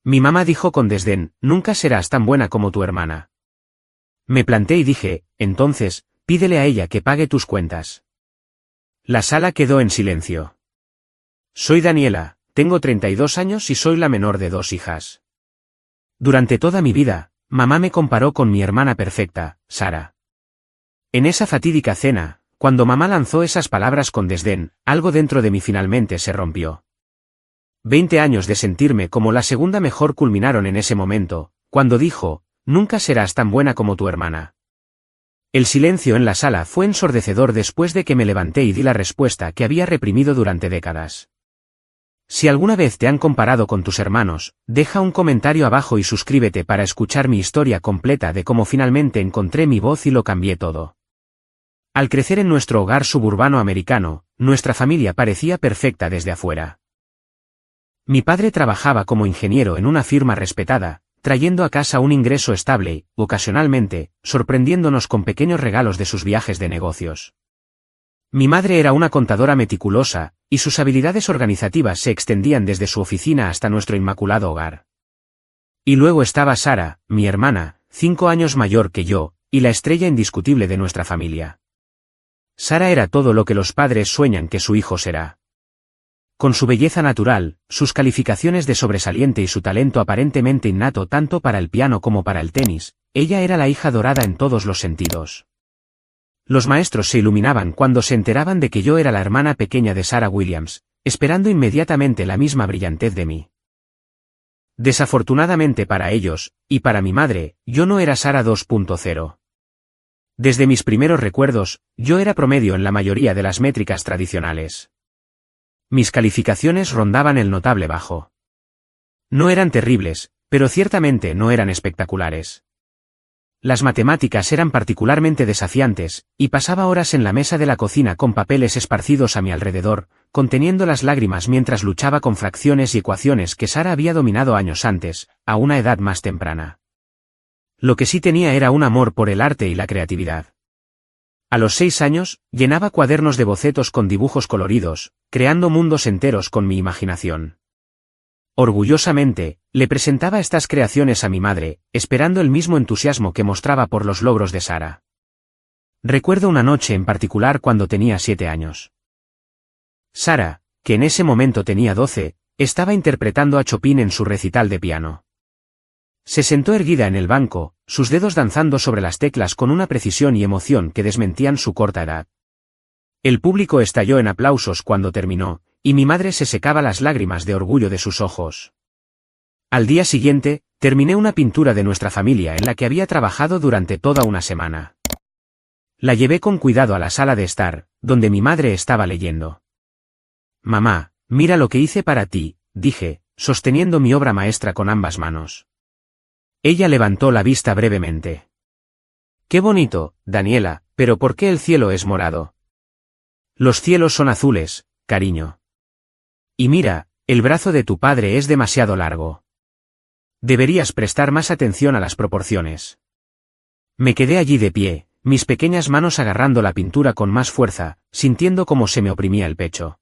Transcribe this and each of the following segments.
Mi mamá dijo con desdén, nunca serás tan buena como tu hermana. Me planté y dije, entonces, pídele a ella que pague tus cuentas. La sala quedó en silencio. Soy Daniela, tengo 32 años y soy la menor de 2 hijas. Durante toda mi vida, mamá me comparó con mi hermana perfecta, Sara. En esa fatídica cena, cuando mamá lanzó esas palabras con desdén, algo dentro de mí finalmente se rompió. 20 años de sentirme como la segunda mejor culminaron en ese momento, cuando dijo, nunca serás tan buena como tu hermana. El silencio en la sala fue ensordecedor después de que me levanté y di la respuesta que había reprimido durante décadas. Si alguna vez te han comparado con tus hermanos, deja un comentario abajo y suscríbete para escuchar mi historia completa de cómo finalmente encontré mi voz y lo cambié todo. Al crecer en nuestro hogar suburbano americano, nuestra familia parecía perfecta desde afuera. Mi padre trabajaba como ingeniero en una firma respetada, trayendo a casa un ingreso estable y, ocasionalmente, sorprendiéndonos con pequeños regalos de sus viajes de negocios. Mi madre era una contadora meticulosa, y sus habilidades organizativas se extendían desde su oficina hasta nuestro inmaculado hogar. Y luego estaba Sara, mi hermana, 5 años mayor que yo, y la estrella indiscutible de nuestra familia. Sara era todo lo que los padres sueñan que su hijo será. Con su belleza natural, sus calificaciones de sobresaliente y su talento aparentemente innato tanto para el piano como para el tenis, ella era la hija dorada en todos los sentidos. Los maestros se iluminaban cuando se enteraban de que yo era la hermana pequeña de Sarah Williams, esperando inmediatamente la misma brillantez de mí. Desafortunadamente para ellos, y para mi madre, yo no era Sara 2.0. Desde mis primeros recuerdos, yo era promedio en la mayoría de las métricas tradicionales. Mis calificaciones rondaban el notable bajo. No eran terribles, pero ciertamente no eran espectaculares. Las matemáticas eran particularmente desafiantes, y pasaba horas en la mesa de la cocina con papeles esparcidos a mi alrededor, conteniendo las lágrimas mientras luchaba con fracciones y ecuaciones que Sara había dominado años antes, a una edad más temprana. Lo que sí tenía era un amor por el arte y la creatividad. A los 6 años, llenaba cuadernos de bocetos con dibujos coloridos, creando mundos enteros con mi imaginación. Orgullosamente, le presentaba estas creaciones a mi madre, esperando el mismo entusiasmo que mostraba por los logros de Sara. Recuerdo una noche en particular cuando tenía 7 años. Sara, que en ese momento tenía 12, estaba interpretando a Chopin en su recital de piano. Se sentó erguida en el banco, sus dedos danzando sobre las teclas con una precisión y emoción que desmentían su corta edad. El público estalló en aplausos cuando terminó, y mi madre se secaba las lágrimas de orgullo de sus ojos. Al día siguiente, terminé una pintura de nuestra familia en la que había trabajado durante toda una semana. La llevé con cuidado a la sala de estar, donde mi madre estaba leyendo. «Mamá, mira lo que hice para ti», dije, sosteniendo mi obra maestra con ambas manos. Ella levantó la vista brevemente. «Qué bonito, Daniela, pero ¿por qué el cielo es morado?» «Los cielos son azules, cariño. Y mira, el brazo de tu padre es demasiado largo. Deberías prestar más atención a las proporciones». Me quedé allí de pie, mis pequeñas manos agarrando la pintura con más fuerza, sintiendo cómo se me oprimía el pecho.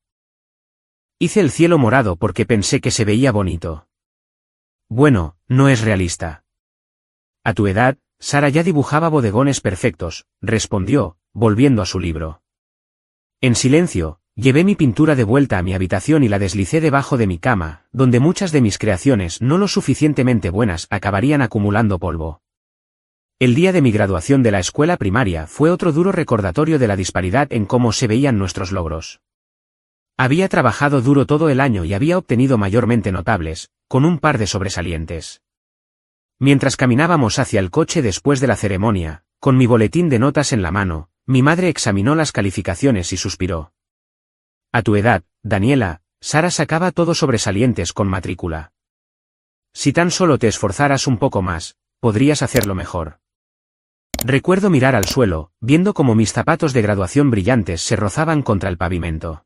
Hice el cielo morado porque pensé que se veía bonito. Bueno, no es realista. A tu edad, Sara ya dibujaba bodegones perfectos, respondió, volviendo a su libro. En silencio, llevé mi pintura de vuelta a mi habitación y la deslicé debajo de mi cama, donde muchas de mis creaciones no lo suficientemente buenas acabarían acumulando polvo. El día de mi graduación de la escuela primaria fue otro duro recordatorio de la disparidad en cómo se veían nuestros logros. Había trabajado duro todo el año y había obtenido mayormente notables, con un par de sobresalientes. Mientras caminábamos hacia el coche después de la ceremonia, con mi boletín de notas en la mano, mi madre examinó las calificaciones y suspiró. A tu edad, Daniela, Sara sacaba todos sobresalientes con matrícula. Si tan solo te esforzaras un poco más, podrías hacerlo mejor. Recuerdo mirar al suelo, viendo cómo mis zapatos de graduación brillantes se rozaban contra el pavimento.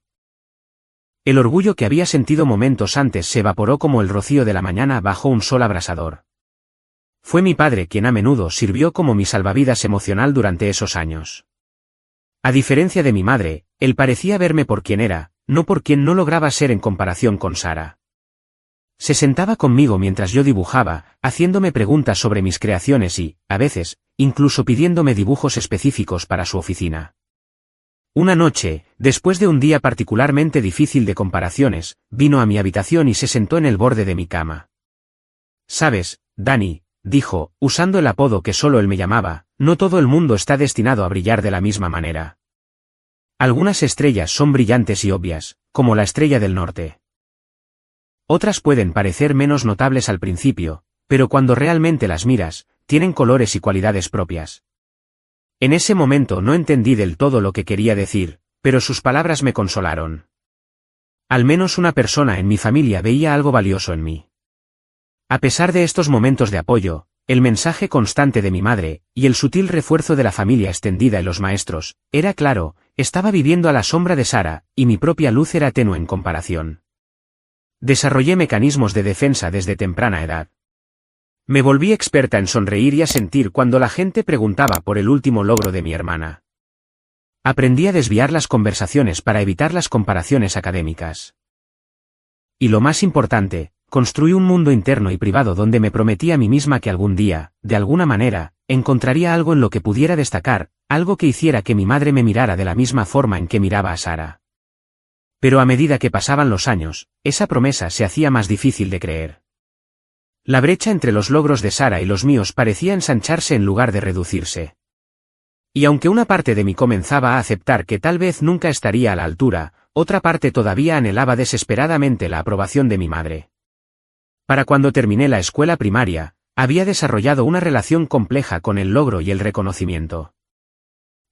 El orgullo que había sentido momentos antes se evaporó como el rocío de la mañana bajo un sol abrasador. Fue mi padre quien a menudo sirvió como mi salvavidas emocional durante esos años. A diferencia de mi madre, él parecía verme por quien era, no por quien no lograba ser en comparación con Sara. Se sentaba conmigo mientras yo dibujaba, haciéndome preguntas sobre mis creaciones y, a veces, incluso pidiéndome dibujos específicos para su oficina. Una noche, después de un día particularmente difícil de comparaciones, vino a mi habitación y se sentó en el borde de mi cama. «Sabes, Danny», dijo, usando el apodo que solo él me llamaba, «no todo el mundo está destinado a brillar de la misma manera. Algunas estrellas son brillantes y obvias, como la estrella del norte. Otras pueden parecer menos notables al principio, pero cuando realmente las miras, tienen colores y cualidades propias». En ese momento no entendí del todo lo que quería decir, pero sus palabras me consolaron. Al menos una persona en mi familia veía algo valioso en mí. A pesar de estos momentos de apoyo, el mensaje constante de mi madre, y el sutil refuerzo de la familia extendida y los maestros, era claro, estaba viviendo a la sombra de Sara, y mi propia luz era tenue en comparación. Desarrollé mecanismos de defensa desde temprana edad. Me volví experta en sonreír y a sentir cuando la gente preguntaba por el último logro de mi hermana. Aprendí a desviar las conversaciones para evitar las comparaciones académicas. Y lo más importante, construí un mundo interno y privado donde me prometí a mí misma que algún día, de alguna manera, encontraría algo en lo que pudiera destacar, algo que hiciera que mi madre me mirara de la misma forma en que miraba a Sara. Pero a medida que pasaban los años, esa promesa se hacía más difícil de creer. La brecha entre los logros de Sara y los míos parecía ensancharse en lugar de reducirse. Y aunque una parte de mí comenzaba a aceptar que tal vez nunca estaría a la altura, otra parte todavía anhelaba desesperadamente la aprobación de mi madre. Para cuando terminé la escuela primaria, había desarrollado una relación compleja con el logro y el reconocimiento.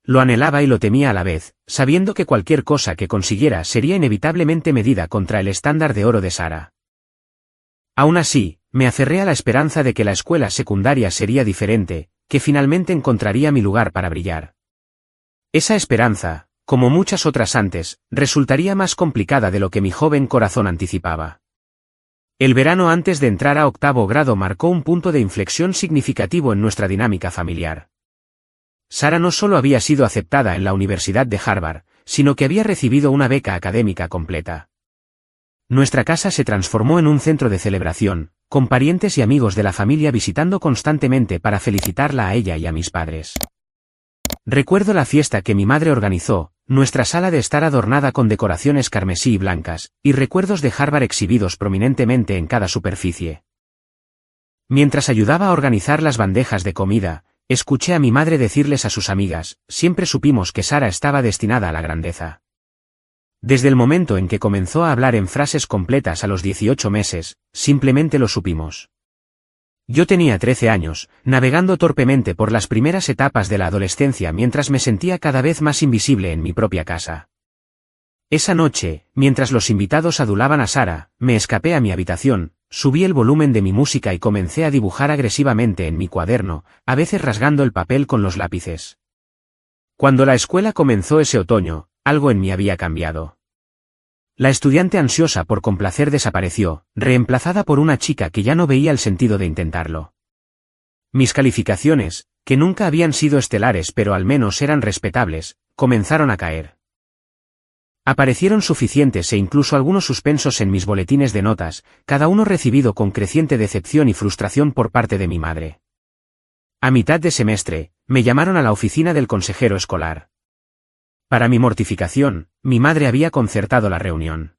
Lo anhelaba y lo temía a la vez, sabiendo que cualquier cosa que consiguiera sería inevitablemente medida contra el estándar de oro de Sara. Aún así, me aferré a la esperanza de que la escuela secundaria sería diferente, que finalmente encontraría mi lugar para brillar. Esa esperanza, como muchas otras antes, resultaría más complicada de lo que mi joven corazón anticipaba. El verano antes de entrar a 8º grado marcó un punto de inflexión significativo en nuestra dinámica familiar. Sara no solo había sido aceptada en la Universidad de Harvard, sino que había recibido una beca académica completa. Nuestra casa se transformó en un centro de celebración, con parientes y amigos de la familia visitando constantemente para felicitarla a ella y a mis padres. Recuerdo la fiesta que mi madre organizó, nuestra sala de estar adornada con decoraciones carmesí y blancas, y recuerdos de Harvard exhibidos prominentemente en cada superficie. Mientras ayudaba a organizar las bandejas de comida, escuché a mi madre decirles a sus amigas, siempre supimos que Sara estaba destinada a la grandeza. Desde el momento en que comenzó a hablar en frases completas a los 18 meses, simplemente lo supimos. Yo tenía 13 años, navegando torpemente por las primeras etapas de la adolescencia mientras me sentía cada vez más invisible en mi propia casa. Esa noche, mientras los invitados adulaban a Sara, me escapé a mi habitación, subí el volumen de mi música y comencé a dibujar agresivamente en mi cuaderno, a veces rasgando el papel con los lápices. Cuando la escuela comenzó ese otoño, algo en mí había cambiado. La estudiante ansiosa por complacer desapareció, reemplazada por una chica que ya no veía el sentido de intentarlo. Mis calificaciones, que nunca habían sido estelares pero al menos eran respetables, comenzaron a caer. Aparecieron suficientes e incluso algunos suspensos en mis boletines de notas, cada uno recibido con creciente decepción y frustración por parte de mi madre. A mitad de semestre, me llamaron a la oficina del consejero escolar. Para mi mortificación, mi madre había concertado la reunión.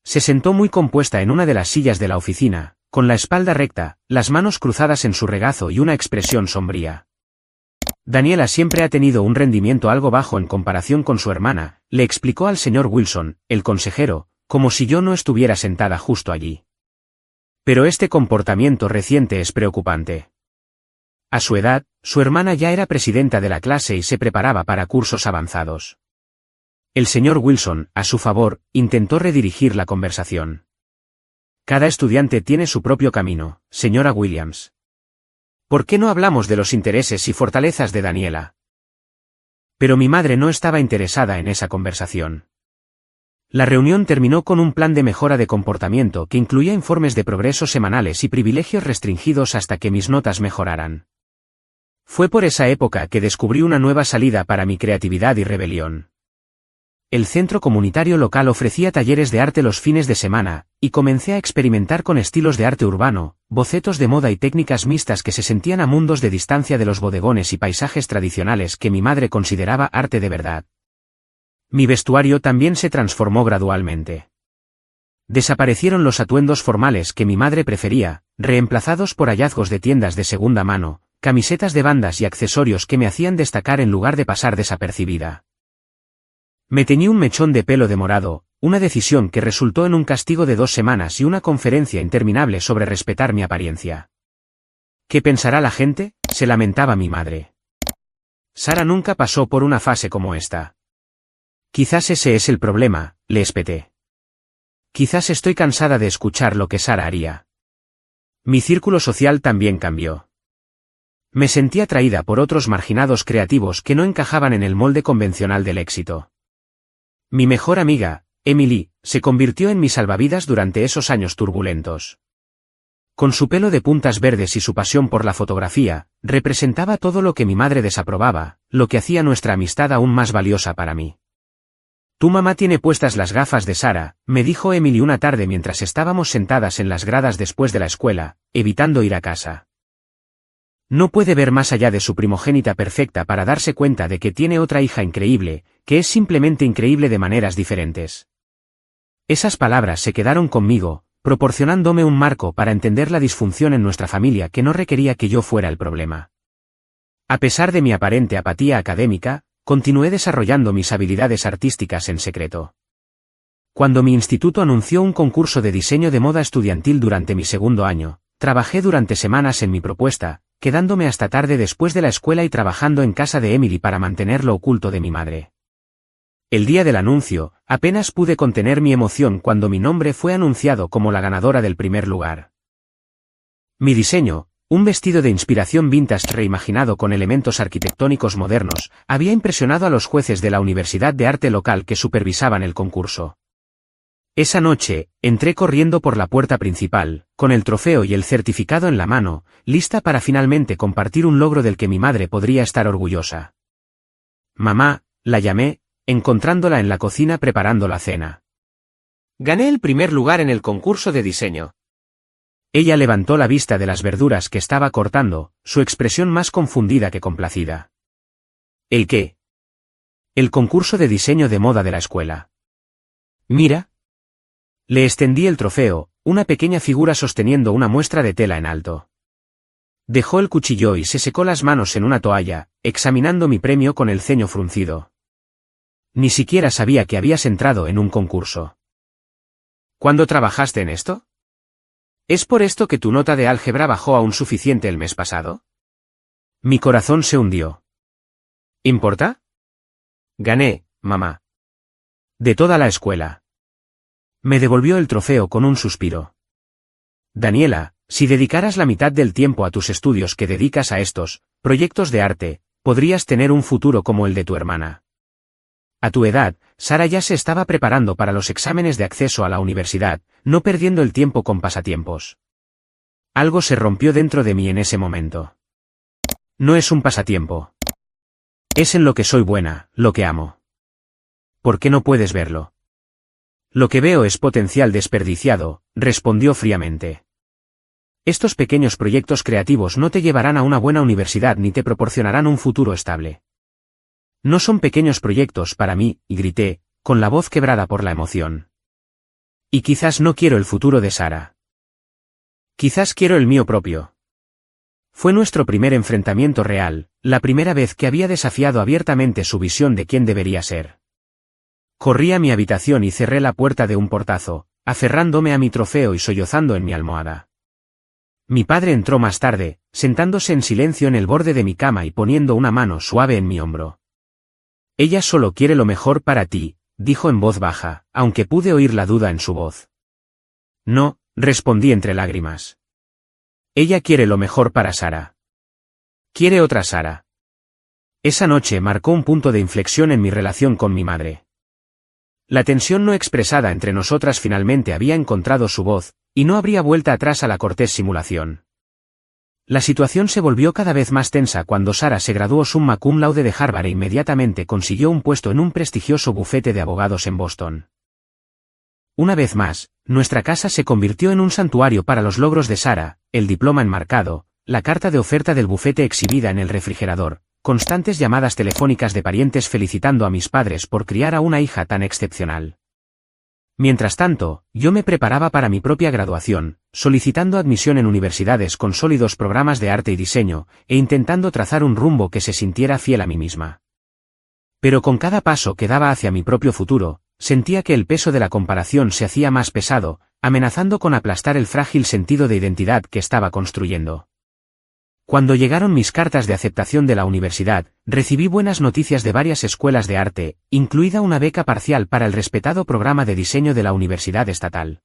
Se sentó muy compuesta en una de las sillas de la oficina, con la espalda recta, las manos cruzadas en su regazo y una expresión sombría. Daniela siempre ha tenido un rendimiento algo bajo en comparación con su hermana, le explicó al señor Wilson, el consejero, como si yo no estuviera sentada justo allí. Pero este comportamiento reciente es preocupante. A su edad, su hermana ya era presidenta de la clase y se preparaba para cursos avanzados. El señor Wilson, a su favor, intentó redirigir la conversación. Cada estudiante tiene su propio camino, señora Williams. ¿Por qué no hablamos de los intereses y fortalezas de Daniela? Pero mi madre no estaba interesada en esa conversación. La reunión terminó con un plan de mejora de comportamiento que incluía informes de progreso semanales y privilegios restringidos hasta que mis notas mejoraran. Fue por esa época que descubrí una nueva salida para mi creatividad y rebelión. El centro comunitario local ofrecía talleres de arte los fines de semana, y comencé a experimentar con estilos de arte urbano, bocetos de moda y técnicas mixtas que se sentían a mundos de distancia de los bodegones y paisajes tradicionales que mi madre consideraba arte de verdad. Mi vestuario también se transformó gradualmente. Desaparecieron los atuendos formales que mi madre prefería, reemplazados por hallazgos de tiendas de segunda mano, camisetas de bandas y accesorios que me hacían destacar en lugar de pasar desapercibida. Me teñí un mechón de pelo de morado, una decisión que resultó en un castigo de 2 semanas y una conferencia interminable sobre respetar mi apariencia. ¿Qué pensará la gente?, se lamentaba mi madre. Sara nunca pasó por una fase como esta. Quizás ese es el problema, le espeté. Quizás estoy cansada de escuchar lo que Sara haría. Mi círculo social también cambió. Me sentí atraída por otros marginados creativos que no encajaban en el molde convencional del éxito. Mi mejor amiga, Emily, se convirtió en mi salvavidas durante esos años turbulentos. Con su pelo de puntas verdes y su pasión por la fotografía, representaba todo lo que mi madre desaprobaba, lo que hacía nuestra amistad aún más valiosa para mí. «Tu mamá tiene puestas las gafas de Sara», me dijo Emily una tarde mientras estábamos sentadas en las gradas después de la escuela, evitando ir a casa. No puede ver más allá de su primogénita perfecta para darse cuenta de que tiene otra hija increíble, que es simplemente increíble de maneras diferentes. Esas palabras se quedaron conmigo, proporcionándome un marco para entender la disfunción en nuestra familia que no requería que yo fuera el problema. A pesar de mi aparente apatía académica, continué desarrollando mis habilidades artísticas en secreto. Cuando mi instituto anunció un concurso de diseño de moda estudiantil durante mi segundo año, trabajé durante semanas en mi propuesta, quedándome hasta tarde después de la escuela y trabajando en casa de Emily para mantenerlo oculto de mi madre. El día del anuncio, apenas pude contener mi emoción cuando mi nombre fue anunciado como la ganadora del primer lugar. Mi diseño, un vestido de inspiración vintage reimaginado con elementos arquitectónicos modernos, había impresionado a los jueces de la Universidad de Arte local que supervisaban el concurso. Esa noche, entré corriendo por la puerta principal, con el trofeo y el certificado en la mano, lista para finalmente compartir un logro del que mi madre podría estar orgullosa. «Mamá», la llamé, encontrándola en la cocina preparando la cena. «Gané el primer lugar en el concurso de diseño». Ella levantó la vista de las verduras que estaba cortando, su expresión más confundida que complacida. «¿El qué?» «El concurso de diseño de moda de la escuela». «Mira». Le extendí el trofeo, una pequeña figura sosteniendo una muestra de tela en alto. Dejó el cuchillo y se secó las manos en una toalla, examinando mi premio con el ceño fruncido. Ni siquiera sabía que habías entrado en un concurso. ¿Cuándo trabajaste en esto? ¿Es por esto que tu nota de álgebra bajó a un suficiente el mes pasado? Mi corazón se hundió. ¿Importa? Gané, mamá. De toda la escuela. Me devolvió el trofeo con un suspiro. Daniela, si dedicaras la mitad del tiempo a tus estudios que dedicas a estos proyectos de arte, podrías tener un futuro como el de tu hermana. A tu edad, Sara ya se estaba preparando para los exámenes de acceso a la universidad, no perdiendo el tiempo con pasatiempos. Algo se rompió dentro de mí en ese momento. No es un pasatiempo. Es en lo que soy buena, lo que amo. ¿Por qué no puedes verlo? Lo que veo es potencial desperdiciado, respondió fríamente. Estos pequeños proyectos creativos no te llevarán a una buena universidad ni te proporcionarán un futuro estable. No son pequeños proyectos para mí, y grité, con la voz quebrada por la emoción. Y quizás no quiero el futuro de Sara. Quizás quiero el mío propio. Fue nuestro primer enfrentamiento real, la primera vez que había desafiado abiertamente su visión de quién debería ser. Corrí a mi habitación y cerré la puerta de un portazo, aferrándome a mi trofeo y sollozando en mi almohada. Mi padre entró más tarde, sentándose en silencio en el borde de mi cama y poniendo una mano suave en mi hombro. Ella solo quiere lo mejor para ti, dijo en voz baja, aunque pude oír la duda en su voz. No, respondí entre lágrimas. Ella quiere lo mejor para Sara. Quiere otra Sara. Esa noche marcó un punto de inflexión en mi relación con mi madre. La tensión no expresada entre nosotras finalmente había encontrado su voz, y no habría vuelta atrás a la cortés simulación. La situación se volvió cada vez más tensa cuando Sara se graduó summa cum laude de Harvard e inmediatamente consiguió un puesto en un prestigioso bufete de abogados en Boston. Una vez más, nuestra casa se convirtió en un santuario para los logros de Sara, el diploma enmarcado, la carta de oferta del bufete exhibida en el refrigerador, constantes llamadas telefónicas de parientes felicitando a mis padres por criar a una hija tan excepcional. Mientras tanto, yo me preparaba para mi propia graduación, solicitando admisión en universidades con sólidos programas de arte y diseño, e intentando trazar un rumbo que se sintiera fiel a mí misma. Pero con cada paso que daba hacia mi propio futuro, sentía que el peso de la comparación se hacía más pesado, amenazando con aplastar el frágil sentido de identidad que estaba construyendo. Cuando llegaron mis cartas de aceptación de la universidad, recibí buenas noticias de varias escuelas de arte, incluida una beca parcial para el respetado programa de diseño de la Universidad Estatal.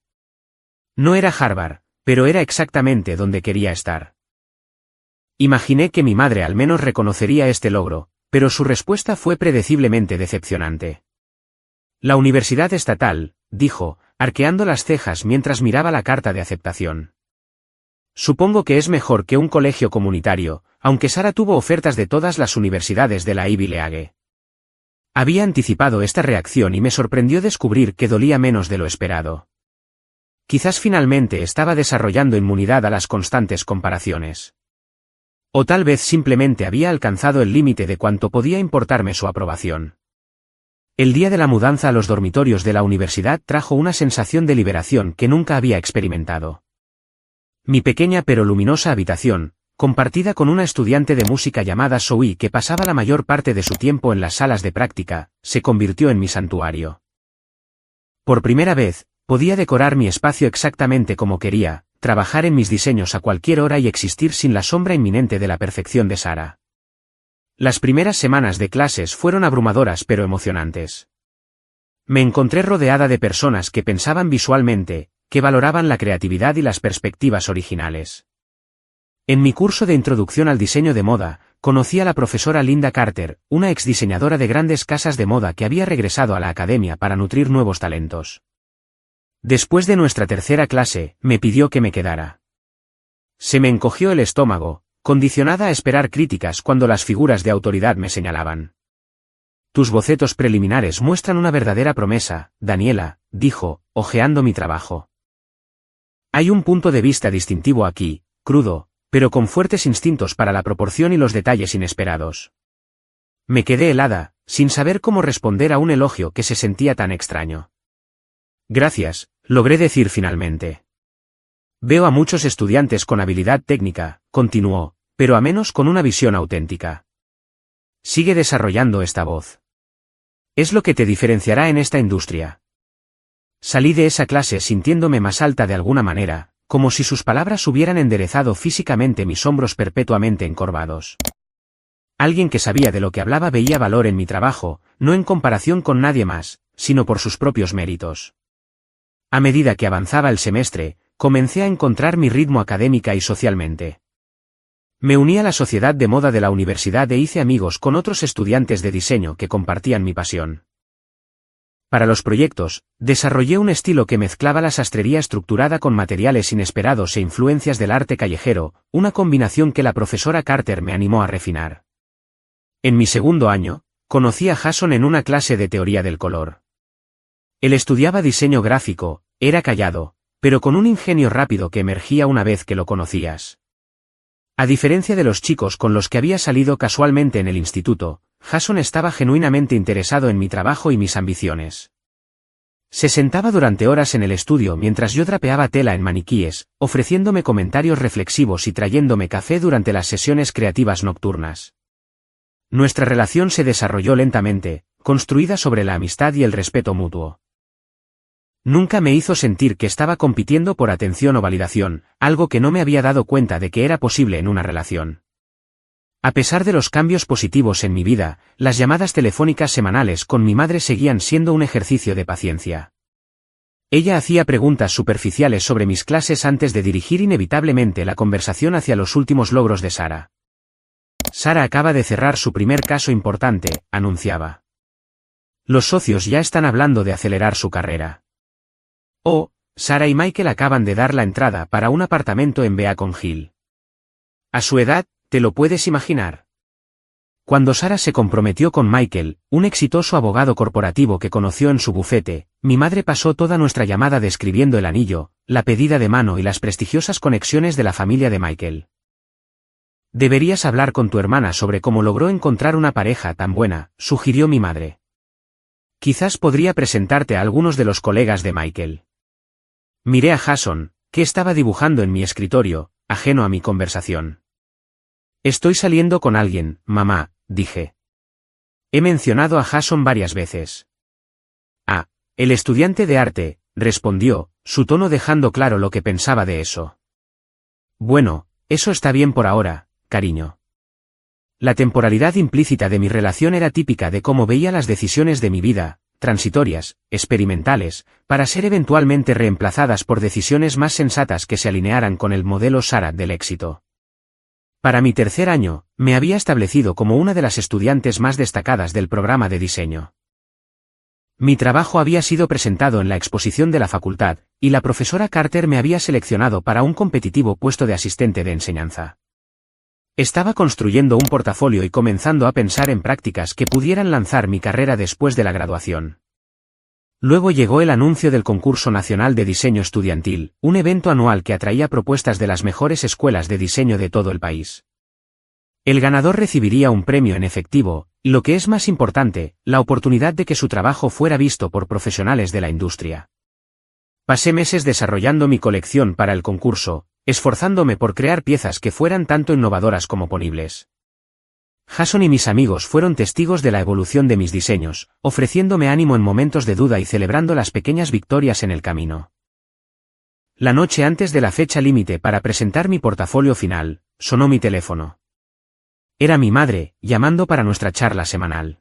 No era Harvard, pero era exactamente donde quería estar. Imaginé que mi madre al menos reconocería este logro, pero su respuesta fue predeciblemente decepcionante. La Universidad Estatal, dijo, arqueando las cejas mientras miraba la carta de aceptación. Supongo que es mejor que un colegio comunitario, aunque Sara tuvo ofertas de todas las universidades de la Ivy League. Había anticipado esta reacción y me sorprendió descubrir que dolía menos de lo esperado. Quizás finalmente estaba desarrollando inmunidad a las constantes comparaciones. O tal vez simplemente había alcanzado el límite de cuánto podía importarme su aprobación. El día de la mudanza a los dormitorios de la universidad trajo una sensación de liberación que nunca había experimentado. Mi pequeña pero luminosa habitación, compartida con una estudiante de música llamada Zoe que pasaba la mayor parte de su tiempo en las salas de práctica, se convirtió en mi santuario. Por primera vez, podía decorar mi espacio exactamente como quería, trabajar en mis diseños a cualquier hora y existir sin la sombra inminente de la perfección de Sara. Las primeras semanas de clases fueron abrumadoras pero emocionantes. Me encontré rodeada de personas que pensaban visualmente, que valoraban la creatividad y las perspectivas originales. En mi curso de introducción al diseño de moda, conocí a la profesora Linda Carter, una exdiseñadora de grandes casas de moda que había regresado a la academia para nutrir nuevos talentos. Después de nuestra tercera clase, me pidió que me quedara. Se me encogió el estómago, condicionada a esperar críticas cuando las figuras de autoridad me señalaban. Tus bocetos preliminares muestran una verdadera promesa, Daniela, dijo, hojeando mi trabajo. Hay un punto de vista distintivo aquí, crudo, pero con fuertes instintos para la proporción y los detalles inesperados. Me quedé helada, sin saber cómo responder a un elogio que se sentía tan extraño. Gracias, logré decir finalmente. Veo a muchos estudiantes con habilidad técnica, continuó, pero a menos con una visión auténtica. Sigue desarrollando esta voz. Es lo que te diferenciará en esta industria. Salí de esa clase sintiéndome más alta de alguna manera, como si sus palabras hubieran enderezado físicamente mis hombros perpetuamente encorvados. Alguien que sabía de lo que hablaba veía valor en mi trabajo, no en comparación con nadie más, sino por sus propios méritos. A medida que avanzaba el semestre, comencé a encontrar mi ritmo académica y socialmente. Me uní a la sociedad de moda de la universidad e hice amigos con otros estudiantes de diseño que compartían mi pasión. Para los proyectos, desarrollé un estilo que mezclaba la sastrería estructurada con materiales inesperados e influencias del arte callejero, una combinación que la profesora Carter me animó a refinar. En mi segundo año, conocí a Jason en una clase de teoría del color. Él estudiaba diseño gráfico, era callado, pero con un ingenio rápido que emergía una vez que lo conocías. A diferencia de los chicos con los que había salido casualmente en el instituto, Jason estaba genuinamente interesado en mi trabajo y mis ambiciones. Se sentaba durante horas en el estudio mientras yo drapeaba tela en maniquíes, ofreciéndome comentarios reflexivos y trayéndome café durante las sesiones creativas nocturnas. Nuestra relación se desarrolló lentamente, construida sobre la amistad y el respeto mutuo. Nunca me hizo sentir que estaba compitiendo por atención o validación, algo que no me había dado cuenta de que era posible en una relación. A pesar de los cambios positivos en mi vida, las llamadas telefónicas semanales con mi madre seguían siendo un ejercicio de paciencia. Ella hacía preguntas superficiales sobre mis clases antes de dirigir inevitablemente la conversación hacia los últimos logros de Sara. Sara acaba de cerrar su primer caso importante, anunciaba. Los socios ya están hablando de acelerar su carrera. Oh, Sara y Michael acaban de dar la entrada para un apartamento en Beacon Hill. A su edad, ¿te lo puedes imaginar? Cuando Sara se comprometió con Michael, un exitoso abogado corporativo que conoció en su bufete, mi madre pasó toda nuestra llamada describiendo el anillo, la pedida de mano y las prestigiosas conexiones de la familia de Michael. Deberías hablar con tu hermana sobre cómo logró encontrar una pareja tan buena, sugirió mi madre. Quizás podría presentarte a algunos de los colegas de Michael. Miré a Jason, que estaba dibujando en mi escritorio, ajeno a mi conversación. Estoy saliendo con alguien, mamá, dije. He mencionado a Jason varias veces. Ah, el estudiante de arte, respondió, su tono dejando claro lo que pensaba de eso. Bueno, eso está bien por ahora, cariño. La temporalidad implícita de mi relación era típica de cómo veía las decisiones de mi vida, transitorias, experimentales, para ser eventualmente reemplazadas por decisiones más sensatas que se alinearan con el modelo Sara del éxito. Para mi tercer año, me había establecido como una de las estudiantes más destacadas del programa de diseño. Mi trabajo había sido presentado en la exposición de la facultad, y la profesora Carter me había seleccionado para un competitivo puesto de asistente de enseñanza. Estaba construyendo un portafolio y comenzando a pensar en prácticas que pudieran lanzar mi carrera después de la graduación. Luego llegó el anuncio del Concurso Nacional de Diseño Estudiantil, un evento anual que atraía propuestas de las mejores escuelas de diseño de todo el país. El ganador recibiría un premio en efectivo, y lo que es más importante, la oportunidad de que su trabajo fuera visto por profesionales de la industria. Pasé meses desarrollando mi colección para el concurso, esforzándome por crear piezas que fueran tanto innovadoras como ponibles. Jason y mis amigos fueron testigos de la evolución de mis diseños, ofreciéndome ánimo en momentos de duda y celebrando las pequeñas victorias en el camino. La noche antes de la fecha límite para presentar mi portafolio final, sonó mi teléfono. Era mi madre, llamando para nuestra charla semanal.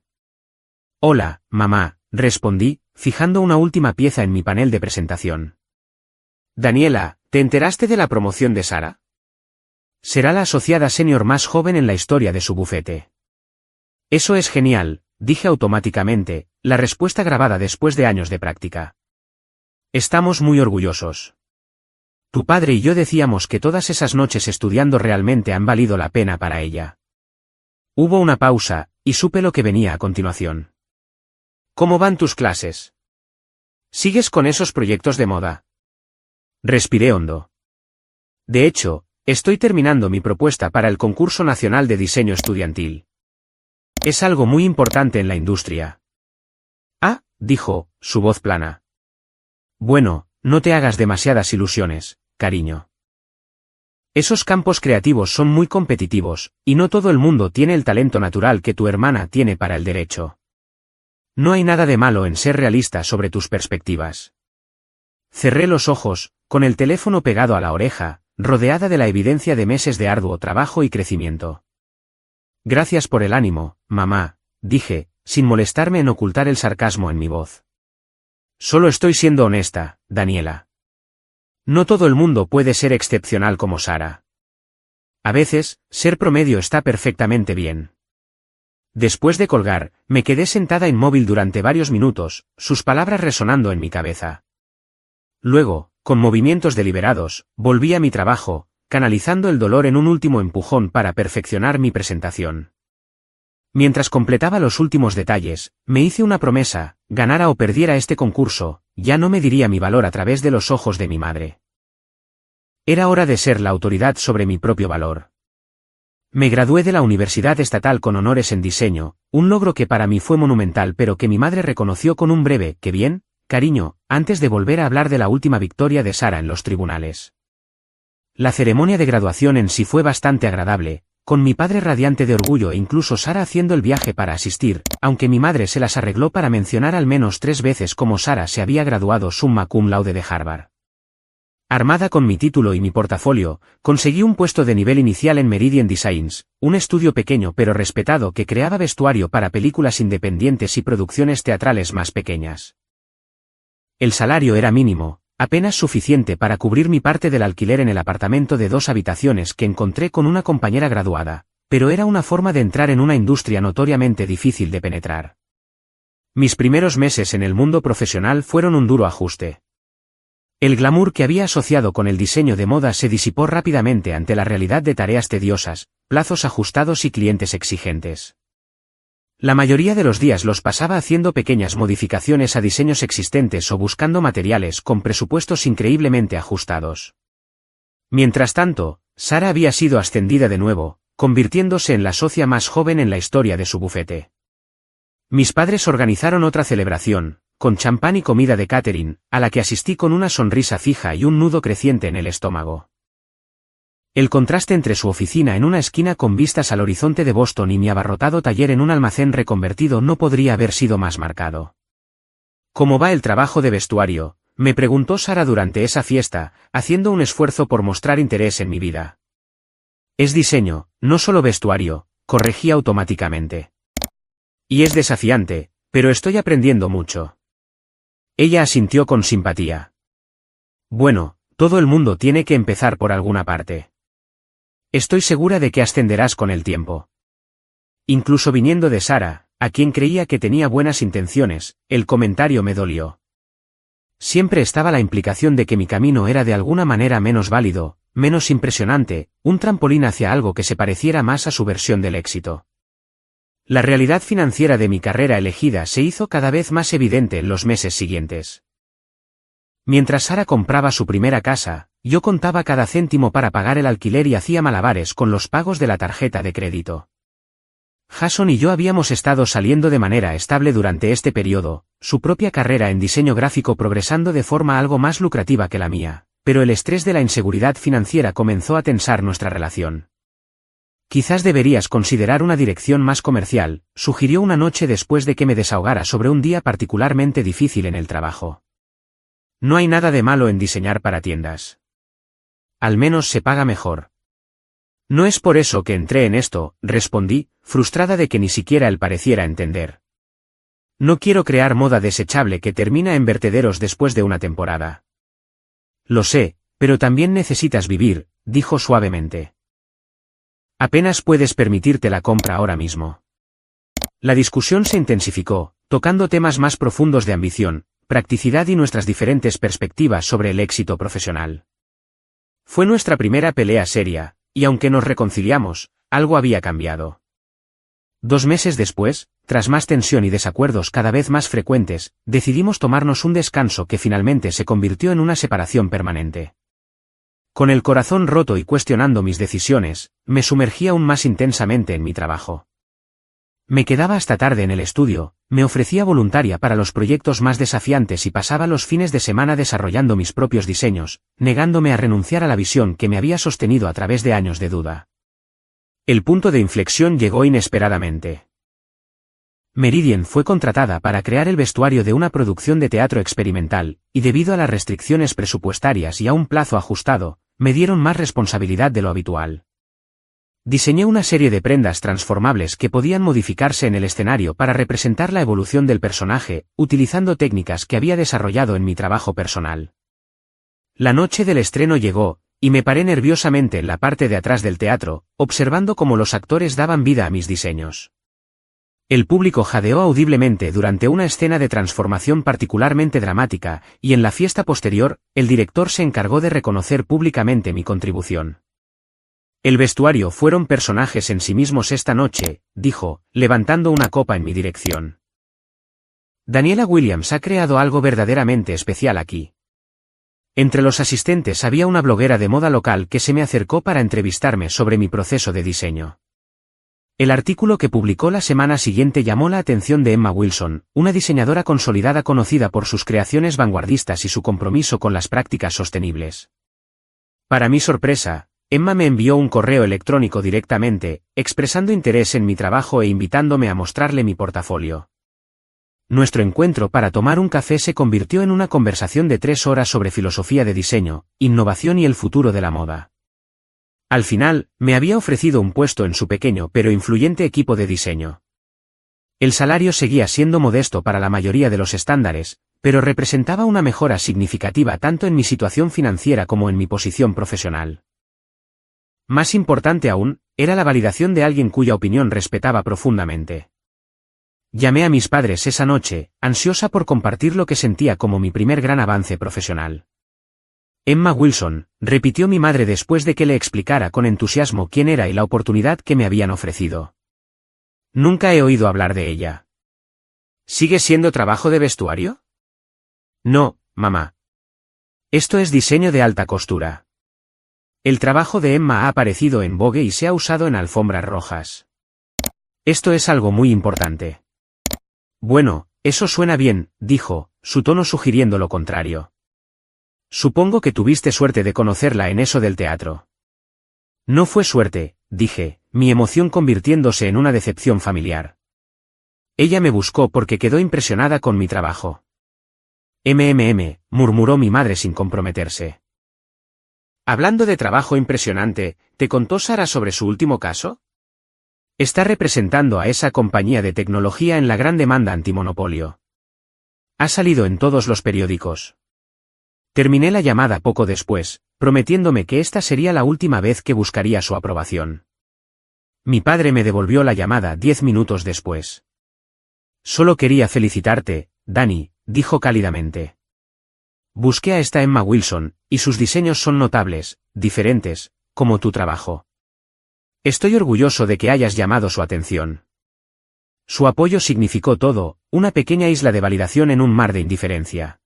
Hola, mamá, respondí, fijando una última pieza en mi panel de presentación. Daniela, ¿te enteraste de la promoción de Sara? Será la asociada senior más joven en la historia de su bufete. Eso es genial, dije automáticamente, la respuesta grabada después de años de práctica. Estamos muy orgullosos. Tu padre y yo decíamos que todas esas noches estudiando realmente han valido la pena para ella. Hubo una pausa, y supe lo que venía a continuación. ¿Cómo van tus clases? ¿Sigues con esos proyectos de moda? Respiré hondo. De hecho, estoy terminando mi propuesta para el Concurso Nacional de Diseño Estudiantil. Es algo muy importante en la industria. Ah, dijo, su voz plana. Bueno, no te hagas demasiadas ilusiones, cariño. Esos campos creativos son muy competitivos, y no todo el mundo tiene el talento natural que tu hermana tiene para el derecho. No hay nada de malo en ser realista sobre tus perspectivas. Cerré los ojos, con el teléfono pegado a la oreja, rodeada de la evidencia de meses de arduo trabajo y crecimiento. Gracias por el ánimo, mamá, dije, sin molestarme en ocultar el sarcasmo en mi voz. Solo estoy siendo honesta, Daniela. No todo el mundo puede ser excepcional como Sara. A veces, ser promedio está perfectamente bien. Después de colgar, me quedé sentada inmóvil durante varios minutos, sus palabras resonando en mi cabeza. Luego, con movimientos deliberados, volví a mi trabajo, canalizando el dolor en un último empujón para perfeccionar mi presentación. Mientras completaba los últimos detalles, me hice una promesa: ganara o perdiera este concurso, ya no mediría mi valor a través de los ojos de mi madre. Era hora de ser la autoridad sobre mi propio valor. Me gradué de la Universidad Estatal con honores en diseño, un logro que para mí fue monumental pero que mi madre reconoció con un breve «qué bien, cariño», antes de volver a hablar de la última victoria de Sara en los tribunales. La ceremonia de graduación en sí fue bastante agradable, con mi padre radiante de orgullo e incluso Sara haciendo el viaje para asistir, aunque mi madre se las arregló para mencionar al menos 3 veces cómo Sara se había graduado summa cum laude de Harvard. Armada con mi título y mi portafolio, conseguí un puesto de nivel inicial en Meridian Designs, un estudio pequeño pero respetado que creaba vestuario para películas independientes y producciones teatrales más pequeñas. El salario era mínimo, apenas suficiente para cubrir mi parte del alquiler en el apartamento de 2 habitaciones que encontré con una compañera graduada, pero era una forma de entrar en una industria notoriamente difícil de penetrar. Mis primeros meses en el mundo profesional fueron un duro ajuste. El glamour que había asociado con el diseño de moda se disipó rápidamente ante la realidad de tareas tediosas, plazos ajustados y clientes exigentes. La mayoría de los días los pasaba haciendo pequeñas modificaciones a diseños existentes o buscando materiales con presupuestos increíblemente ajustados. Mientras tanto, Sara había sido ascendida de nuevo, convirtiéndose en la socia más joven en la historia de su bufete. Mis padres organizaron otra celebración, con champán y comida de catering, a la que asistí con una sonrisa fija y un nudo creciente en el estómago. El contraste entre su oficina en una esquina con vistas al horizonte de Boston y mi abarrotado taller en un almacén reconvertido no podría haber sido más marcado. ¿Cómo va el trabajo de vestuario?, me preguntó Sara durante esa fiesta, haciendo un esfuerzo por mostrar interés en mi vida. Es diseño, no solo vestuario, corregí automáticamente. Y es desafiante, pero estoy aprendiendo mucho. Ella asintió con simpatía. Bueno, todo el mundo tiene que empezar por alguna parte. Estoy segura de que ascenderás con el tiempo. Incluso viniendo de Sara, a quien creía que tenía buenas intenciones, el comentario me dolió. Siempre estaba la implicación de que mi camino era de alguna manera menos válido, menos impresionante, un trampolín hacia algo que se pareciera más a su versión del éxito. La realidad financiera de mi carrera elegida se hizo cada vez más evidente en los meses siguientes. Mientras Sara compraba su primera casa, yo contaba cada céntimo para pagar el alquiler y hacía malabares con los pagos de la tarjeta de crédito. Jason y yo habíamos estado saliendo de manera estable durante este periodo, su propia carrera en diseño gráfico progresando de forma algo más lucrativa que la mía, pero el estrés de la inseguridad financiera comenzó a tensar nuestra relación. Quizás deberías considerar una dirección más comercial, sugirió una noche después de que me desahogara sobre un día particularmente difícil en el trabajo. No hay nada de malo en diseñar para tiendas. Al menos se paga mejor. No es por eso que entré en esto, respondí, frustrada de que ni siquiera él pareciera entender. No quiero crear moda desechable que termina en vertederos después de una temporada. Lo sé, pero también necesitas vivir, dijo suavemente. Apenas puedes permitirte la compra ahora mismo. La discusión se intensificó, tocando temas más profundos de ambición, practicidad y nuestras diferentes perspectivas sobre el éxito profesional. Fue nuestra primera pelea seria, y aunque nos reconciliamos, algo había cambiado. 2 meses después, tras más tensión y desacuerdos cada vez más frecuentes, decidimos tomarnos un descanso que finalmente se convirtió en una separación permanente. Con el corazón roto y cuestionando mis decisiones, me sumergí aún más intensamente en mi trabajo. Me quedaba hasta tarde en el estudio, me ofrecía voluntaria para los proyectos más desafiantes y pasaba los fines de semana desarrollando mis propios diseños, negándome a renunciar a la visión que me había sostenido a través de años de duda. El punto de inflexión llegó inesperadamente. Meridian fue contratada para crear el vestuario de una producción de teatro experimental, y debido a las restricciones presupuestarias y a un plazo ajustado, me dieron más responsabilidad de lo habitual. Diseñé una serie de prendas transformables que podían modificarse en el escenario para representar la evolución del personaje, utilizando técnicas que había desarrollado en mi trabajo personal. La noche del estreno llegó, y me paré nerviosamente en la parte de atrás del teatro, observando cómo los actores daban vida a mis diseños. El público jadeó audiblemente durante una escena de transformación particularmente dramática, y en la fiesta posterior, el director se encargó de reconocer públicamente mi contribución. El vestuario fueron personajes en sí mismos esta noche, dijo, levantando una copa en mi dirección. Daniela Williams ha creado algo verdaderamente especial aquí. Entre los asistentes había una bloguera de moda local que se me acercó para entrevistarme sobre mi proceso de diseño. El artículo que publicó la semana siguiente llamó la atención de Emma Wilson, una diseñadora consolidada conocida por sus creaciones vanguardistas y su compromiso con las prácticas sostenibles. Para mi sorpresa, Emma me envió un correo electrónico directamente, expresando interés en mi trabajo e invitándome a mostrarle mi portafolio. Nuestro encuentro para tomar un café se convirtió en una conversación de 3 horas sobre filosofía de diseño, innovación y el futuro de la moda. Al final, me había ofrecido un puesto en su pequeño pero influyente equipo de diseño. El salario seguía siendo modesto para la mayoría de los estándares, pero representaba una mejora significativa tanto en mi situación financiera como en mi posición profesional. Más importante aún, era la validación de alguien cuya opinión respetaba profundamente. Llamé a mis padres esa noche, ansiosa por compartir lo que sentía como mi primer gran avance profesional. Emma Wilson, repitió mi madre después de que le explicara con entusiasmo quién era y la oportunidad que me habían ofrecido. Nunca he oído hablar de ella. ¿Sigue siendo trabajo de vestuario? No, mamá. Esto es diseño de alta costura. El trabajo de Emma ha aparecido en Vogue y se ha usado en alfombras rojas. Esto es algo muy importante. Bueno, eso suena bien, dijo, su tono sugiriendo lo contrario. Supongo que tuviste suerte de conocerla en eso del teatro. No fue suerte, dije, mi emoción convirtiéndose en una decepción familiar. Ella me buscó porque quedó impresionada con mi trabajo. Murmuró mi madre sin comprometerse. Hablando de trabajo impresionante, ¿te contó Sara sobre su último caso? Está representando a esa compañía de tecnología en la gran demanda antimonopolio. Ha salido en todos los periódicos. Terminé la llamada poco después, prometiéndome que esta sería la última vez que buscaría su aprobación. Mi padre me devolvió la llamada 10 minutos después. Solo quería felicitarte, Dani, dijo cálidamente. Busqué a esta Emma Wilson, y sus diseños son notables, diferentes, como tu trabajo. Estoy orgulloso de que hayas llamado su atención. Su apoyo significó todo, una pequeña isla de validación en un mar de indiferencia.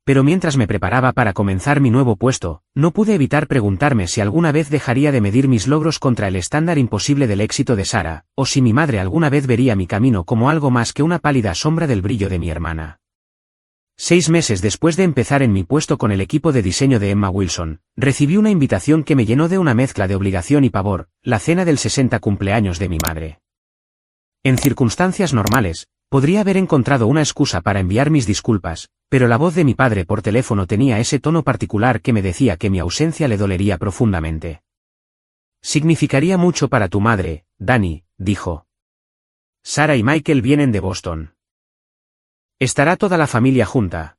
Pero mientras me preparaba para comenzar mi nuevo puesto, no pude evitar preguntarme si alguna vez dejaría de medir mis logros contra el estándar imposible del éxito de Sara, o si mi madre alguna vez vería mi camino como algo más que una pálida sombra del brillo de mi hermana. 6 meses después de empezar en mi puesto con el equipo de diseño de Emma Wilson, recibí una invitación que me llenó de una mezcla de obligación y pavor, la cena del 60 cumpleaños de mi madre. En circunstancias normales, podría haber encontrado una excusa para enviar mis disculpas, pero la voz de mi padre por teléfono tenía ese tono particular que me decía que mi ausencia le dolería profundamente. Significaría mucho para tu madre, Dani, dijo. Sara y Michael vienen de Boston. Estará toda la familia junta.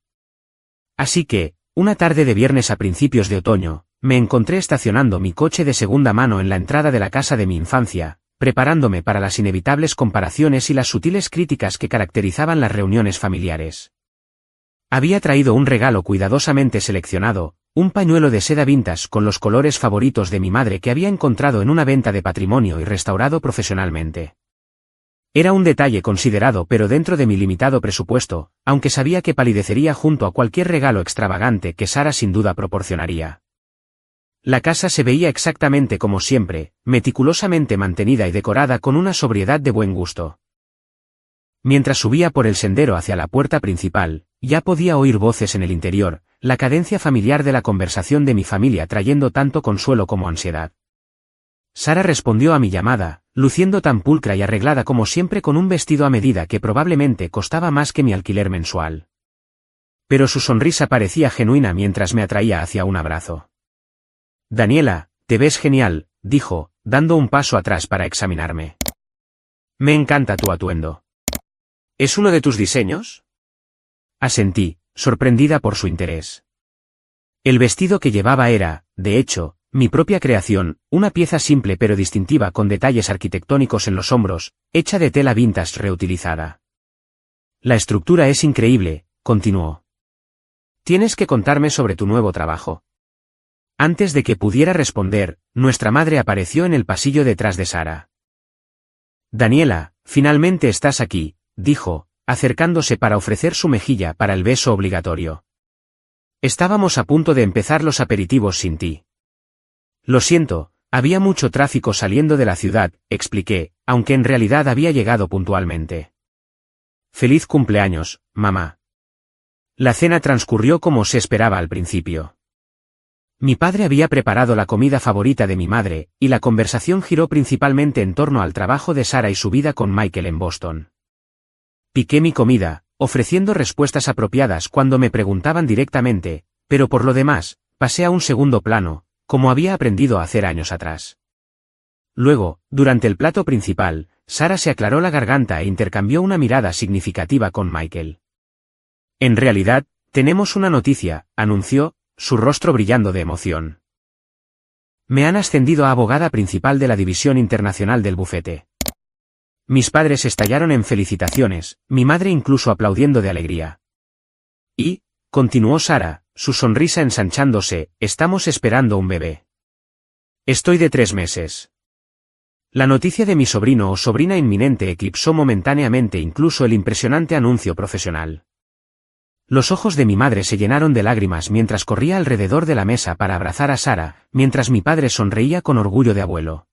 Así que, una tarde de viernes a principios de otoño, me encontré estacionando mi coche de segunda mano en la entrada de la casa de mi infancia, preparándome para las inevitables comparaciones y las sutiles críticas que caracterizaban las reuniones familiares. Había traído un regalo cuidadosamente seleccionado, un pañuelo de seda vintage con los colores favoritos de mi madre que había encontrado en una venta de patrimonio y restaurado profesionalmente. Era un detalle considerado pero dentro de mi limitado presupuesto, aunque sabía que palidecería junto a cualquier regalo extravagante que Sara sin duda proporcionaría. La casa se veía exactamente como siempre, meticulosamente mantenida y decorada con una sobriedad de buen gusto. Mientras subía por el sendero hacia la puerta principal, ya podía oír voces en el interior, la cadencia familiar de la conversación de mi familia trayendo tanto consuelo como ansiedad. Sara respondió a mi llamada, luciendo tan pulcra y arreglada como siempre con un vestido a medida que probablemente costaba más que mi alquiler mensual. Pero su sonrisa parecía genuina mientras me atraía hacia un abrazo. Daniela, te ves genial, dijo, dando un paso atrás para examinarme. Me encanta tu atuendo. ¿Es uno de tus diseños? Asentí, sorprendida por su interés. El vestido que llevaba era, de hecho, mi propia creación, una pieza simple pero distintiva con detalles arquitectónicos en los hombros, hecha de tela vintage reutilizada. La estructura es increíble, continuó. Tienes que contarme sobre tu nuevo trabajo. Antes de que pudiera responder, nuestra madre apareció en el pasillo detrás de Sara. Daniela, finalmente estás aquí, dijo, acercándose para ofrecer su mejilla para el beso obligatorio. Estábamos a punto de empezar los aperitivos sin ti. Lo siento, había mucho tráfico saliendo de la ciudad, expliqué, aunque en realidad había llegado puntualmente. Feliz cumpleaños, mamá. La cena transcurrió como se esperaba al principio. Mi padre había preparado la comida favorita de mi madre, y la conversación giró principalmente en torno al trabajo de Sara y su vida con Michael en Boston. Piqué mi comida, ofreciendo respuestas apropiadas cuando me preguntaban directamente, pero por lo demás, pasé a un segundo plano, como había aprendido a hacer años atrás. Luego, durante el plato principal, Sara se aclaró la garganta e intercambió una mirada significativa con Michael. En realidad, tenemos una noticia, anunció, su rostro brillando de emoción. Me han ascendido a abogada principal de la división internacional del bufete. Mis padres estallaron en felicitaciones, mi madre incluso aplaudiendo de alegría. Y, continuó Sara, su sonrisa ensanchándose, estamos esperando un bebé. Estoy de 3 meses. La noticia de mi sobrino o sobrina inminente eclipsó momentáneamente incluso el impresionante anuncio profesional. Los ojos de mi madre se llenaron de lágrimas mientras corría alrededor de la mesa para abrazar a Sara, mientras mi padre sonreía con orgullo de abuelo.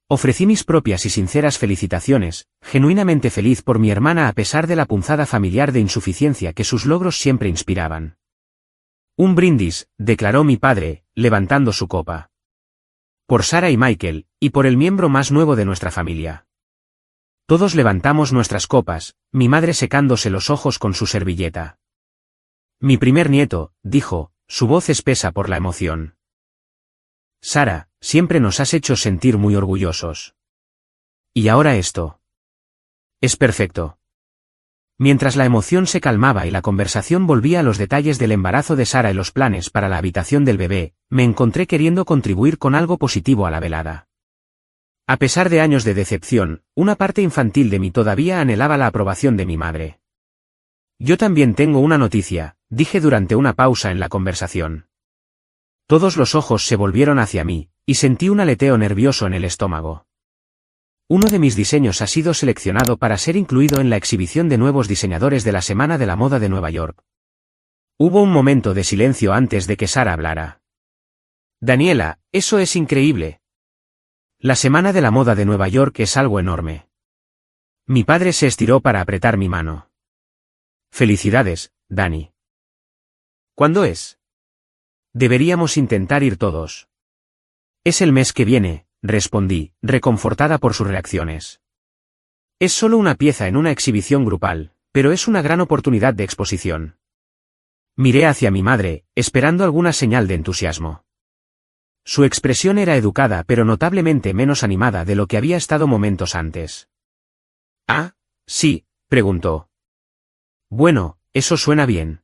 Ofrecí mis propias y sinceras felicitaciones, genuinamente feliz por mi hermana a pesar de la punzada familiar de insuficiencia que sus logros siempre inspiraban. Un brindis, declaró mi padre, levantando su copa. Por Sara y Michael, y por el miembro más nuevo de nuestra familia. Todos levantamos nuestras copas, mi madre secándose los ojos con su servilleta. Mi primer nieto, dijo, su voz espesa por la emoción. Sara, siempre nos has hecho sentir muy orgullosos. Y ahora esto. Es perfecto. Mientras la emoción se calmaba y la conversación volvía a los detalles del embarazo de Sara y los planes para la habitación del bebé, me encontré queriendo contribuir con algo positivo a la velada. A pesar de años de decepción, una parte infantil de mí todavía anhelaba la aprobación de mi madre. Yo también tengo una noticia, dije durante una pausa en la conversación. Todos los ojos se volvieron hacia mí, y sentí un aleteo nervioso en el estómago. Uno de mis diseños ha sido seleccionado para ser incluido en la exhibición de nuevos diseñadores de la Semana de la Moda de Nueva York. Hubo un momento de silencio antes de que Sara hablara. Daniela, eso es increíble. La Semana de la Moda de Nueva York es algo enorme. Mi padre se estiró para apretar mi mano. Felicidades, Dani. ¿Cuándo es? Deberíamos intentar ir todos. Es el mes que viene, respondí, reconfortada por sus reacciones. Es solo una pieza en una exhibición grupal, pero es una gran oportunidad de exposición. Miré hacia mi madre, esperando alguna señal de entusiasmo. Su expresión era educada pero notablemente menos animada de lo que había estado momentos antes. «Ah, sí», preguntó. «Bueno, eso suena bien.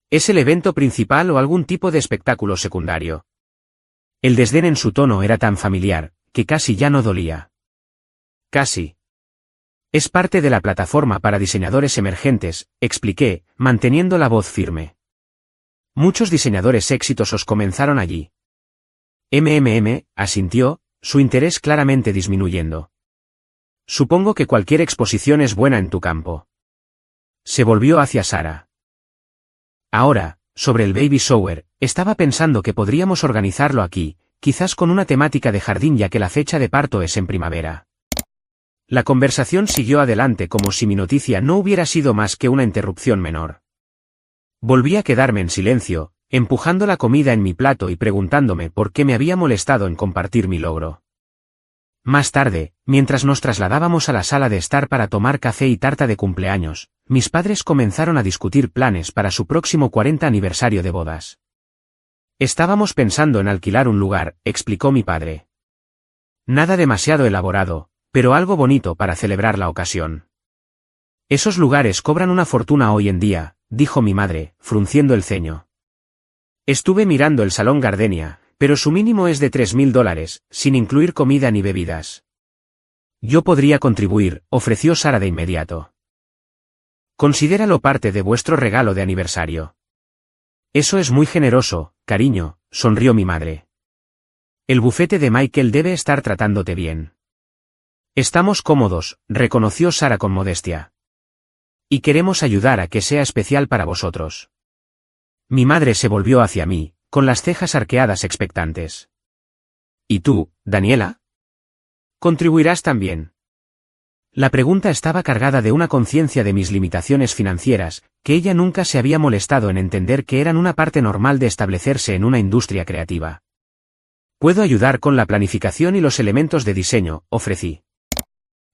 ¿Es el evento principal o algún tipo de espectáculo secundario?» El desdén en su tono era tan familiar, que casi ya no dolía. Casi. Es parte de la plataforma para diseñadores emergentes, expliqué, manteniendo la voz firme. Muchos diseñadores exitosos comenzaron allí. Asintió, su interés claramente disminuyendo. Supongo que cualquier exposición es buena en tu campo. Se volvió hacia Sara. Ahora, sobre el baby shower, estaba pensando que podríamos organizarlo aquí, quizás con una temática de jardín ya que la fecha de parto es en primavera. La conversación siguió adelante como si mi noticia no hubiera sido más que una interrupción menor. Volví a quedarme en silencio, empujando la comida en mi plato y preguntándome por qué me había molestado en compartir mi logro. Más tarde, mientras nos trasladábamos a la sala de estar para tomar café y tarta de cumpleaños, mis padres comenzaron a discutir planes para su próximo 40 aniversario de bodas. Estábamos pensando en alquilar un lugar, explicó mi padre. Nada demasiado elaborado, pero algo bonito para celebrar la ocasión. Esos lugares cobran una fortuna hoy en día, dijo mi madre, frunciendo el ceño. Estuve mirando el Salón Gardenia, pero su mínimo es de $3.000, sin incluir comida ni bebidas. Yo podría contribuir, ofreció Sara de inmediato. Considéralo parte de vuestro regalo de aniversario. Eso es muy generoso, cariño, sonrió mi madre. El bufete de Michael debe estar tratándote bien. Estamos cómodos, reconoció Sara con modestia. Y queremos ayudar a que sea especial para vosotros. Mi madre se volvió hacia mí, con las cejas arqueadas expectantes. ¿Y tú, Daniela? ¿Contribuirás también? La pregunta estaba cargada de una conciencia de mis limitaciones financieras, que ella nunca se había molestado en entender que eran una parte normal de establecerse en una industria creativa. Puedo ayudar con la planificación y los elementos de diseño, ofrecí.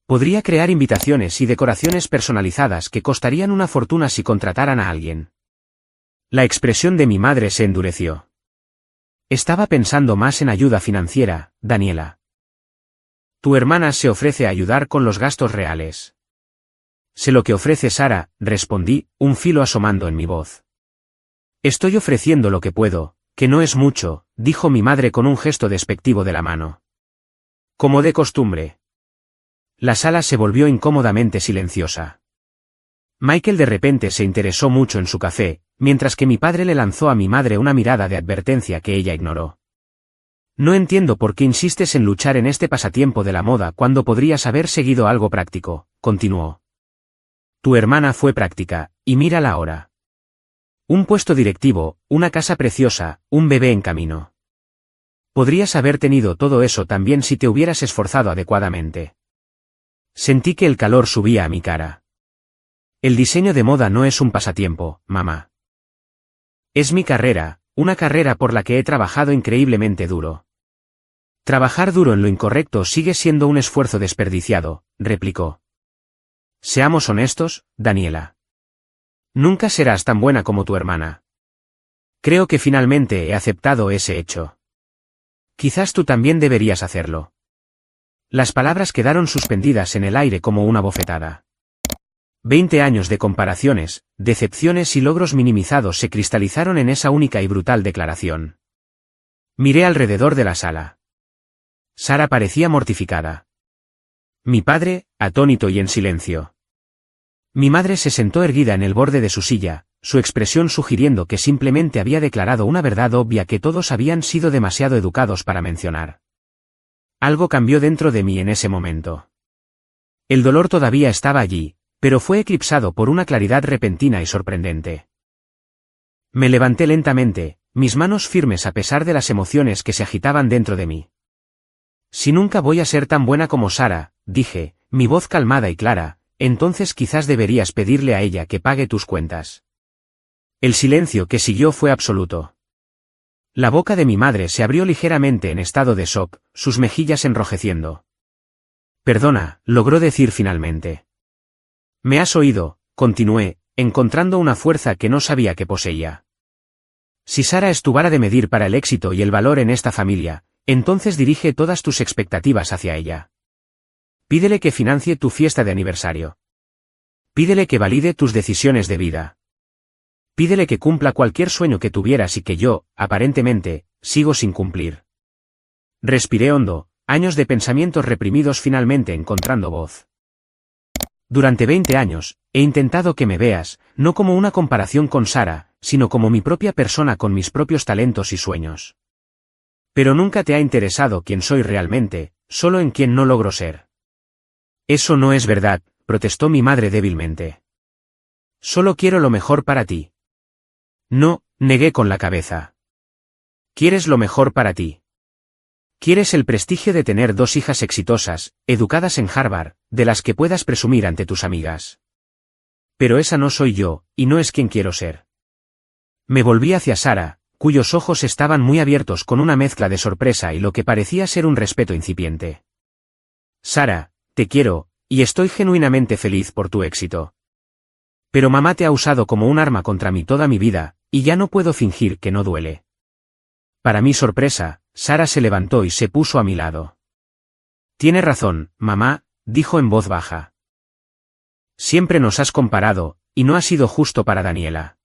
Podría crear invitaciones y decoraciones personalizadas que costarían una fortuna si contrataran a alguien. La expresión de mi madre se endureció. Estaba pensando más en ayuda financiera, Daniela. Tu hermana se ofrece a ayudar con los gastos reales. Sé lo que ofrece Sara, respondí, un filo asomando en mi voz. Estoy ofreciendo lo que puedo, que no es mucho, dijo mi madre con un gesto despectivo de la mano. Como de costumbre. La sala se volvió incómodamente silenciosa. Michael de repente se interesó mucho en su café, mientras que mi padre le lanzó a mi madre una mirada de advertencia que ella ignoró. No entiendo por qué insistes en luchar en este pasatiempo de la moda cuando podrías haber seguido algo práctico, continuó. Tu hermana fue práctica, y mírala ahora. Un puesto directivo, una casa preciosa, un bebé en camino. Podrías haber tenido todo eso también si te hubieras esforzado adecuadamente. Sentí que el calor subía a mi cara. El diseño de moda no es un pasatiempo, mamá. Es mi carrera, una carrera por la que he trabajado increíblemente duro. Trabajar duro en lo incorrecto sigue siendo un esfuerzo desperdiciado, replicó. Seamos honestos, Daniela. Nunca serás tan buena como tu hermana. Creo que finalmente he aceptado ese hecho. Quizás tú también deberías hacerlo. Las palabras quedaron suspendidas en el aire como una bofetada. 20 años de comparaciones, decepciones y logros minimizados se cristalizaron en esa única y brutal declaración. Miré alrededor de la sala. Sara parecía mortificada. Mi padre, atónito y en silencio. Mi madre se sentó erguida en el borde de su silla, su expresión sugiriendo que simplemente había declarado una verdad obvia que todos habían sido demasiado educados para mencionar. Algo cambió dentro de mí en ese momento. El dolor todavía estaba allí, pero fue eclipsado por una claridad repentina y sorprendente. Me levanté lentamente, mis manos firmes a pesar de las emociones que se agitaban dentro de mí. Si nunca voy a ser tan buena como Sara, dije, mi voz calmada y clara, entonces quizás deberías pedirle a ella que pague tus cuentas. El silencio que siguió fue absoluto. La boca de mi madre se abrió ligeramente en estado de shock, sus mejillas enrojeciendo. Perdona, logró decir finalmente. Me has oído, continué, encontrando una fuerza que no sabía que poseía. Si Sara es tu vara de medir para el éxito y el valor en esta familia, entonces dirige todas tus expectativas hacia ella. Pídele que financie tu fiesta de aniversario. Pídele que valide tus decisiones de vida. Pídele que cumpla cualquier sueño que tuvieras y que yo, aparentemente, sigo sin cumplir. Respiré hondo, años de pensamientos reprimidos finalmente encontrando voz. Durante 20 años, he intentado que me veas, no como una comparación con Sara, sino como mi propia persona con mis propios talentos y sueños. Pero nunca te ha interesado quién soy realmente, solo en quién no logro ser. Eso no es verdad, protestó mi madre débilmente. Solo quiero lo mejor para ti. No, negué con la cabeza. Quieres lo mejor para ti. Quieres el prestigio de tener 2 hijas exitosas, educadas en Harvard, de las que puedas presumir ante tus amigas. Pero esa no soy yo, y no es quien quiero ser. Me volví hacia Sara, cuyos ojos estaban muy abiertos con una mezcla de sorpresa y lo que parecía ser un respeto incipiente. Sara, te quiero, y estoy genuinamente feliz por tu éxito. Pero mamá te ha usado como un arma contra mí toda mi vida, y ya no puedo fingir que no duele. Para mi sorpresa, Sara se levantó y se puso a mi lado. Tiene razón, mamá, dijo en voz baja. Siempre nos has comparado, y no ha sido justo para Daniela.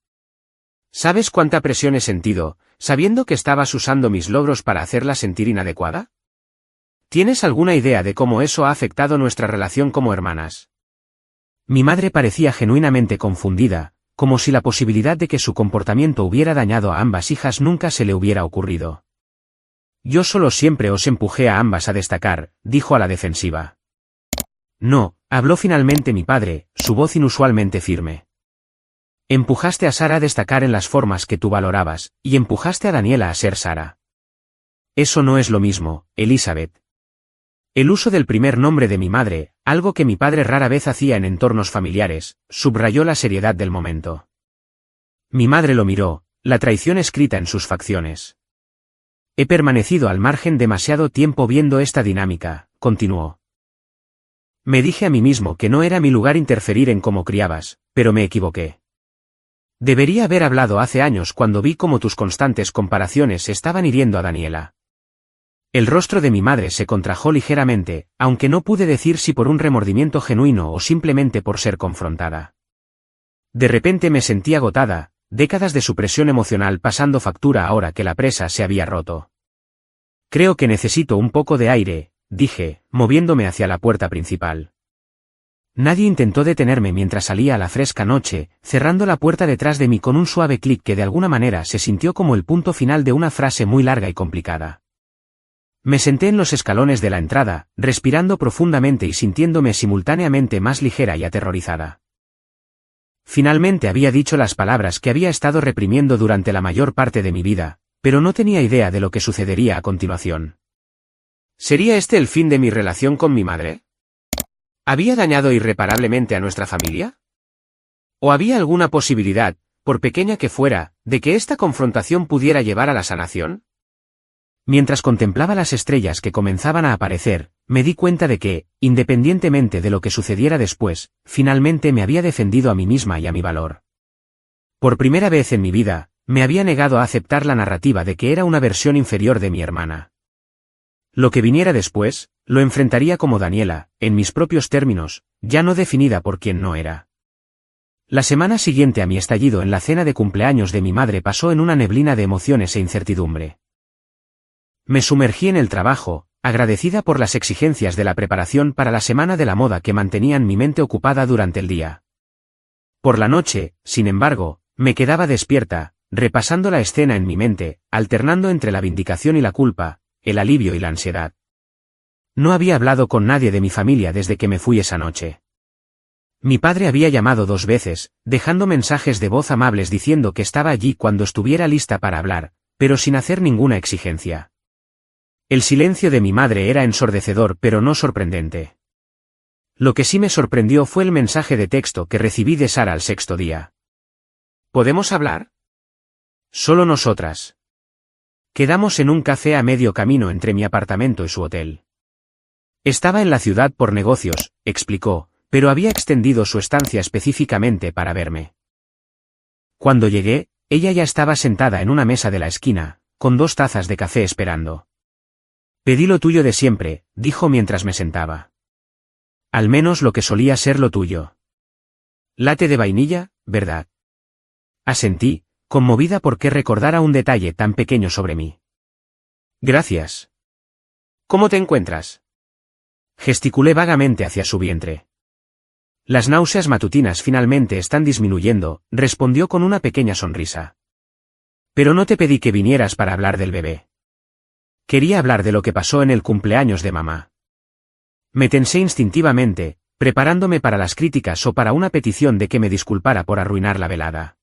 ¿Sabes cuánta presión he sentido, sabiendo que estabas usando mis logros para hacerla sentir inadecuada? ¿Tienes alguna idea de cómo eso ha afectado nuestra relación como hermanas? Mi madre parecía genuinamente confundida, como si la posibilidad de que su comportamiento hubiera dañado a ambas hijas nunca se le hubiera ocurrido. Yo solo siempre os empujé a ambas a destacar, dijo a la defensiva. No, habló finalmente mi padre, su voz inusualmente firme. Empujaste a Sara a destacar en las formas que tú valorabas, y empujaste a Daniela a ser Sara. Eso no es lo mismo, Elizabeth. El uso del primer nombre de mi madre, algo que mi padre rara vez hacía en entornos familiares, subrayó la seriedad del momento. Mi madre lo miró, la traición escrita en sus facciones. He permanecido al margen demasiado tiempo viendo esta dinámica, continuó. Me dije a mí mismo que no era mi lugar interferir en cómo criabas, pero me equivoqué. Debería haber hablado hace años cuando vi cómo tus constantes comparaciones estaban hiriendo a Daniela. El rostro de mi madre se contrajo ligeramente, aunque no pude decir si por un remordimiento genuino o simplemente por ser confrontada. De repente me sentí agotada, décadas de supresión emocional pasando factura ahora que la presa se había roto. Creo que necesito un poco de aire, dije, moviéndome hacia la puerta principal. Nadie intentó detenerme mientras salía a la fresca noche, cerrando la puerta detrás de mí con un suave clic que de alguna manera se sintió como el punto final de una frase muy larga y complicada. Me senté en los escalones de la entrada, respirando profundamente y sintiéndome simultáneamente más ligera y aterrorizada. Finalmente había dicho las palabras que había estado reprimiendo durante la mayor parte de mi vida, pero no tenía idea de lo que sucedería a continuación. ¿Sería este el fin de mi relación con mi madre? ¿Había dañado irreparablemente a nuestra familia? ¿O había alguna posibilidad, por pequeña que fuera, de que esta confrontación pudiera llevar a la sanación? Mientras contemplaba las estrellas que comenzaban a aparecer, me di cuenta de que, independientemente de lo que sucediera después, finalmente me había defendido a mí misma y a mi valor. Por primera vez en mi vida, me había negado a aceptar la narrativa de que era una versión inferior de mi hermana. Lo que viniera después, lo enfrentaría como Daniela, en mis propios términos, ya no definida por quien no era. La semana siguiente a mi estallido en la cena de cumpleaños de mi madre pasó en una neblina de emociones e incertidumbre. Me sumergí en el trabajo, agradecida por las exigencias de la preparación para la semana de la moda que mantenían mi mente ocupada durante el día. Por la noche, sin embargo, me quedaba despierta, repasando la escena en mi mente, alternando entre la vindicación y la culpa, el alivio y la ansiedad. No había hablado con nadie de mi familia desde que me fui esa noche. Mi padre había llamado 2 veces, dejando mensajes de voz amables diciendo que estaba allí cuando estuviera lista para hablar, pero sin hacer ninguna exigencia. El silencio de mi madre era ensordecedor pero no sorprendente. Lo que sí me sorprendió fue el mensaje de texto que recibí de Sara al 6º día. ¿Podemos hablar? Solo nosotras. Quedamos en un café a medio camino entre mi apartamento y su hotel. Estaba en la ciudad por negocios, explicó, pero había extendido su estancia específicamente para verme. Cuando llegué, ella ya estaba sentada en una mesa de la esquina, con 2 tazas de café esperando. Pedí lo tuyo de siempre, dijo mientras me sentaba. Al menos lo que solía ser lo tuyo. Latte de vainilla, ¿verdad? Asentí, conmovida porque recordara un detalle tan pequeño sobre mí. Gracias. ¿Cómo te encuentras? Gesticulé vagamente hacia su vientre. Las náuseas matutinas finalmente están disminuyendo, respondió con una pequeña sonrisa. Pero no te pedí que vinieras para hablar del bebé. Quería hablar de lo que pasó en el cumpleaños de mamá. Me tensé instintivamente, preparándome para las críticas o para una petición de que me disculpara por arruinar la velada.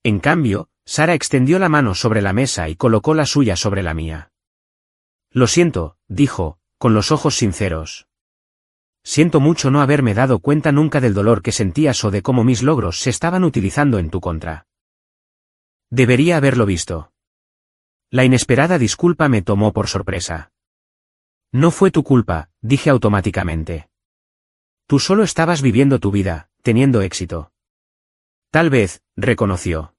En cambio, Sara extendió la mano sobre la mesa y colocó la suya sobre la mía. Lo siento, dijo, con los ojos sinceros. Siento mucho no haberme dado cuenta nunca del dolor que sentías o de cómo mis logros se estaban utilizando en tu contra. Debería haberlo visto. La inesperada disculpa me tomó por sorpresa. No fue tu culpa, dije automáticamente. Tú solo estabas viviendo tu vida, teniendo éxito. Tal vez, reconoció.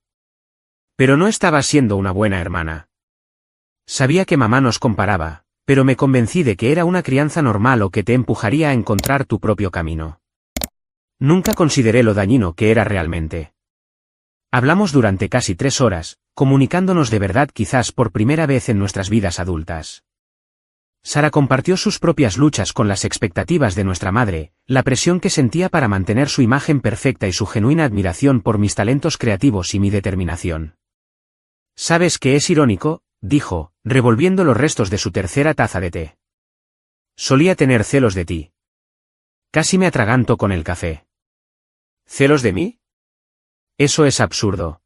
Pero no estabas siendo una buena hermana. Sabía que mamá nos comparaba, pero me convencí de que era una crianza normal o que te empujaría a encontrar tu propio camino. Nunca consideré lo dañino que era realmente. Hablamos durante casi 3 horas, comunicándonos de verdad quizás por primera vez en nuestras vidas adultas. Sara compartió sus propias luchas con las expectativas de nuestra madre, la presión que sentía para mantener su imagen perfecta y su genuina admiración por mis talentos creativos y mi determinación. ¿Sabes qué es irónico?, dijo, revolviendo los restos de su tercera taza de té. Solía tener celos de ti. Casi me atraganto con el café. ¿Celos de mí? Eso es absurdo.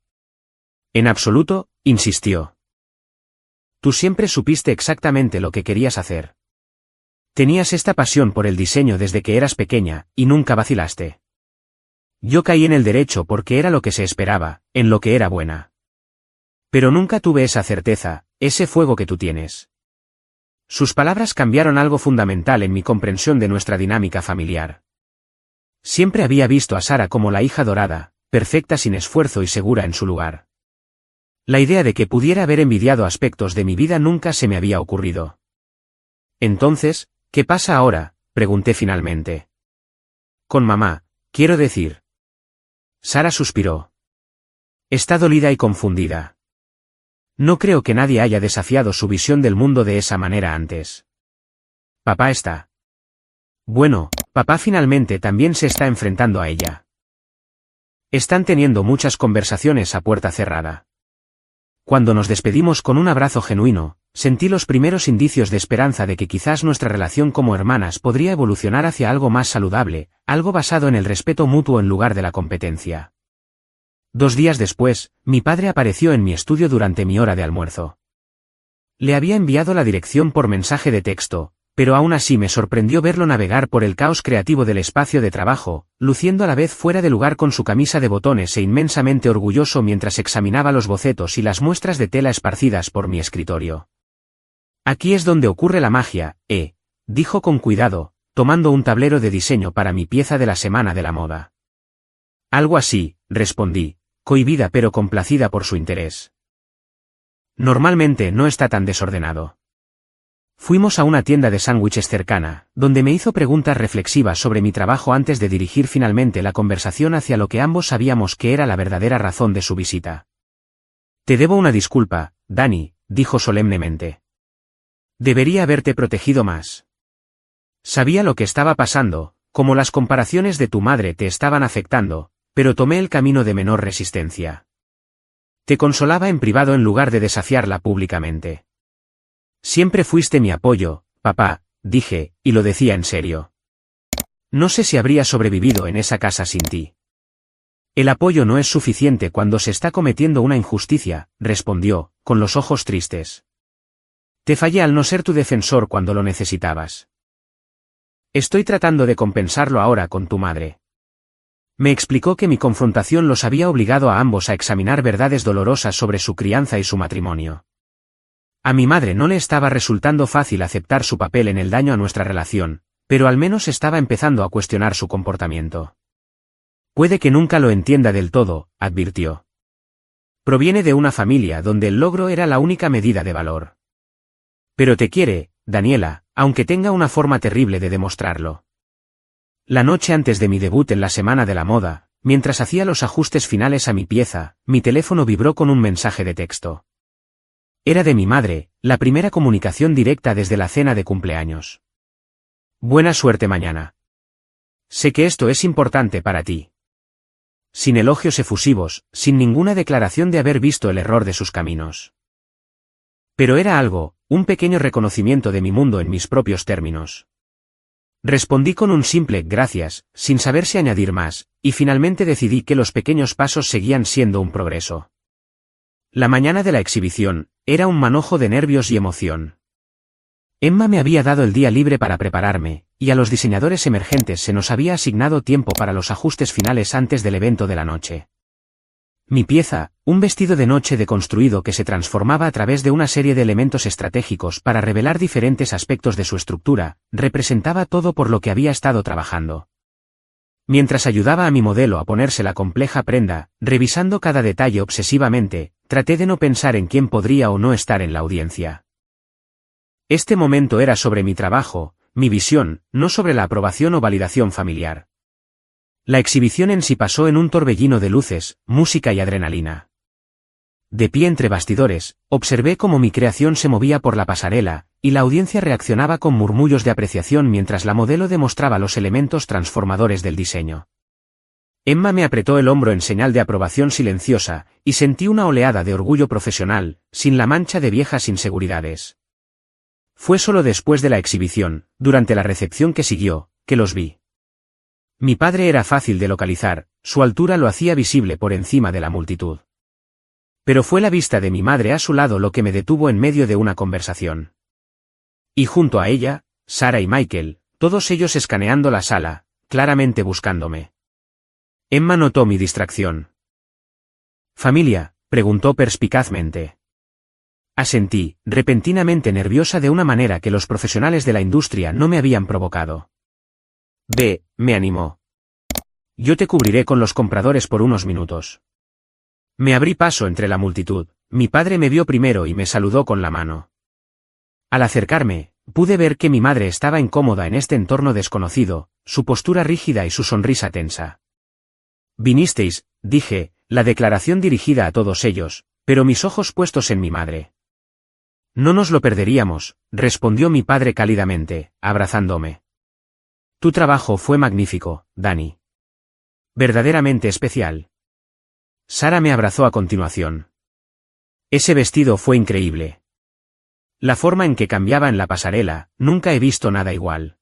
En absoluto, insistió. Tú siempre supiste exactamente lo que querías hacer. Tenías esta pasión por el diseño desde que eras pequeña, y nunca vacilaste. Yo caí en el derecho porque era lo que se esperaba, en lo que era buena. Pero nunca tuve esa certeza, ese fuego que tú tienes. Sus palabras cambiaron algo fundamental en mi comprensión de nuestra dinámica familiar. Siempre había visto a Sara como la hija dorada, perfecta sin esfuerzo y segura en su lugar. La idea de que pudiera haber envidiado aspectos de mi vida nunca se me había ocurrido. Entonces, ¿qué pasa ahora?, pregunté finalmente. Con mamá, quiero decir. Sara suspiró. Está dolida y confundida. No creo que nadie haya desafiado su visión del mundo de esa manera antes. Papá está. Bueno, Papá finalmente también se está enfrentando a ella. Están teniendo muchas conversaciones a puerta cerrada. Cuando nos despedimos con un abrazo genuino, sentí los primeros indicios de esperanza de que quizás nuestra relación como hermanas podría evolucionar hacia algo más saludable, algo basado en el respeto mutuo en lugar de la competencia. 2 días después, mi padre apareció en mi estudio durante mi hora de almuerzo. Le había enviado la dirección por mensaje de texto, pero aún así me sorprendió verlo navegar por el caos creativo del espacio de trabajo, luciendo a la vez fuera de lugar con su camisa de botones e inmensamente orgulloso mientras examinaba los bocetos y las muestras de tela esparcidas por mi escritorio. Aquí es donde ocurre la magia, dijo con cuidado, tomando un tablero de diseño para mi pieza de la semana de la moda. Algo así, respondí, cohibida pero complacida por su interés. Normalmente no está tan desordenado. Fuimos a una tienda de sándwiches cercana, donde me hizo preguntas reflexivas sobre mi trabajo antes de dirigir finalmente la conversación hacia lo que ambos sabíamos que era la verdadera razón de su visita. Te debo una disculpa, Dani, dijo solemnemente. Debería haberte protegido más. Sabía lo que estaba pasando, como las comparaciones de tu madre te estaban afectando, pero tomé el camino de menor resistencia. Te consolaba en privado en lugar de desafiarla públicamente. Siempre fuiste mi apoyo, papá, dije, y lo decía en serio. No sé si habría sobrevivido en esa casa sin ti. El apoyo no es suficiente cuando se está cometiendo una injusticia, respondió, con los ojos tristes. Te fallé al no ser tu defensor cuando lo necesitabas. Estoy tratando de compensarlo ahora con tu madre. Me explicó que mi confrontación los había obligado a ambos a examinar verdades dolorosas sobre su crianza y su matrimonio. A mi madre no le estaba resultando fácil aceptar su papel en el daño a nuestra relación, pero al menos estaba empezando a cuestionar su comportamiento. Puede que nunca lo entienda del todo, advirtió. Proviene de una familia donde el logro era la única medida de valor. Pero te quiere, Daniela, aunque tenga una forma terrible de demostrarlo. La noche antes de mi debut en la Semana de la Moda, mientras hacía los ajustes finales a mi pieza, mi teléfono vibró con un mensaje de texto. Era de mi madre, la primera comunicación directa desde la cena de cumpleaños. Buena suerte mañana. Sé que esto es importante para ti. Sin elogios efusivos, sin ninguna declaración de haber visto el error de sus caminos. Pero era algo, un pequeño reconocimiento de mi mundo en mis propios términos. Respondí con un simple gracias, sin saber si añadir más, y finalmente decidí que los pequeños pasos seguían siendo un progreso. La mañana de la exhibición, era un manojo de nervios y emoción. Emma me había dado el día libre para prepararme, y a los diseñadores emergentes se nos había asignado tiempo para los ajustes finales antes del evento de la noche. Mi pieza, un vestido de noche deconstruido que se transformaba a través de una serie de elementos estratégicos para revelar diferentes aspectos de su estructura, representaba todo por lo que había estado trabajando. Mientras ayudaba a mi modelo a ponerse la compleja prenda, revisando cada detalle obsesivamente, traté de no pensar en quién podría o no estar en la audiencia. Este momento era sobre mi trabajo, mi visión, no sobre la aprobación o validación familiar. La exhibición en sí pasó en un torbellino de luces, música y adrenalina. De pie entre bastidores, observé cómo mi creación se movía por la pasarela, y la audiencia reaccionaba con murmullos de apreciación mientras la modelo demostraba los elementos transformadores del diseño. Emma me apretó el hombro en señal de aprobación silenciosa, y sentí una oleada de orgullo profesional, sin la mancha de viejas inseguridades. Fue solo después de la exhibición, durante la recepción que siguió, que los vi. Mi padre era fácil de localizar, su altura lo hacía visible por encima de la multitud. Pero fue la vista de mi madre a su lado lo que me detuvo en medio de una conversación. Y junto a ella, Sara y Michael, todos ellos escaneando la sala, claramente buscándome. Emma notó mi distracción. «¿Familia?», preguntó perspicazmente. Asentí, repentinamente nerviosa de una manera que los profesionales de la industria no me habían provocado. «Ve», me animó. «Yo te cubriré con los compradores por unos minutos». Me abrí paso entre la multitud, mi padre me vio primero y me saludó con la mano. Al acercarme, pude ver que mi madre estaba incómoda en este entorno desconocido, su postura rígida y su sonrisa tensa. «Vinisteis», dije, la declaración dirigida a todos ellos, pero mis ojos puestos en mi madre. «No nos lo perderíamos», respondió mi padre cálidamente, abrazándome. Tu trabajo fue magnífico, Dani. Verdaderamente especial. Sara me abrazó a continuación. Ese vestido fue increíble. La forma en que cambiaba en la pasarela, nunca he visto nada igual.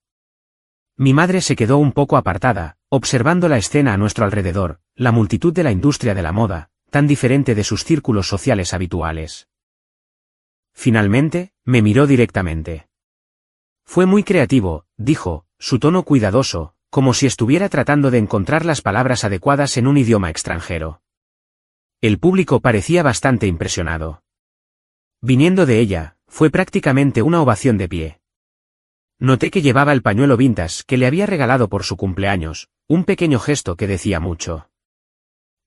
Mi madre se quedó un poco apartada, observando la escena a nuestro alrededor, la multitud de la industria de la moda, tan diferente de sus círculos sociales habituales. Finalmente, me miró directamente. Fue muy creativo, dijo, su tono cuidadoso, como si estuviera tratando de encontrar las palabras adecuadas en un idioma extranjero. El público parecía bastante impresionado. Viniendo de ella, fue prácticamente una ovación de pie. Noté que llevaba el pañuelo vintage que le había regalado por su cumpleaños, un pequeño gesto que decía mucho.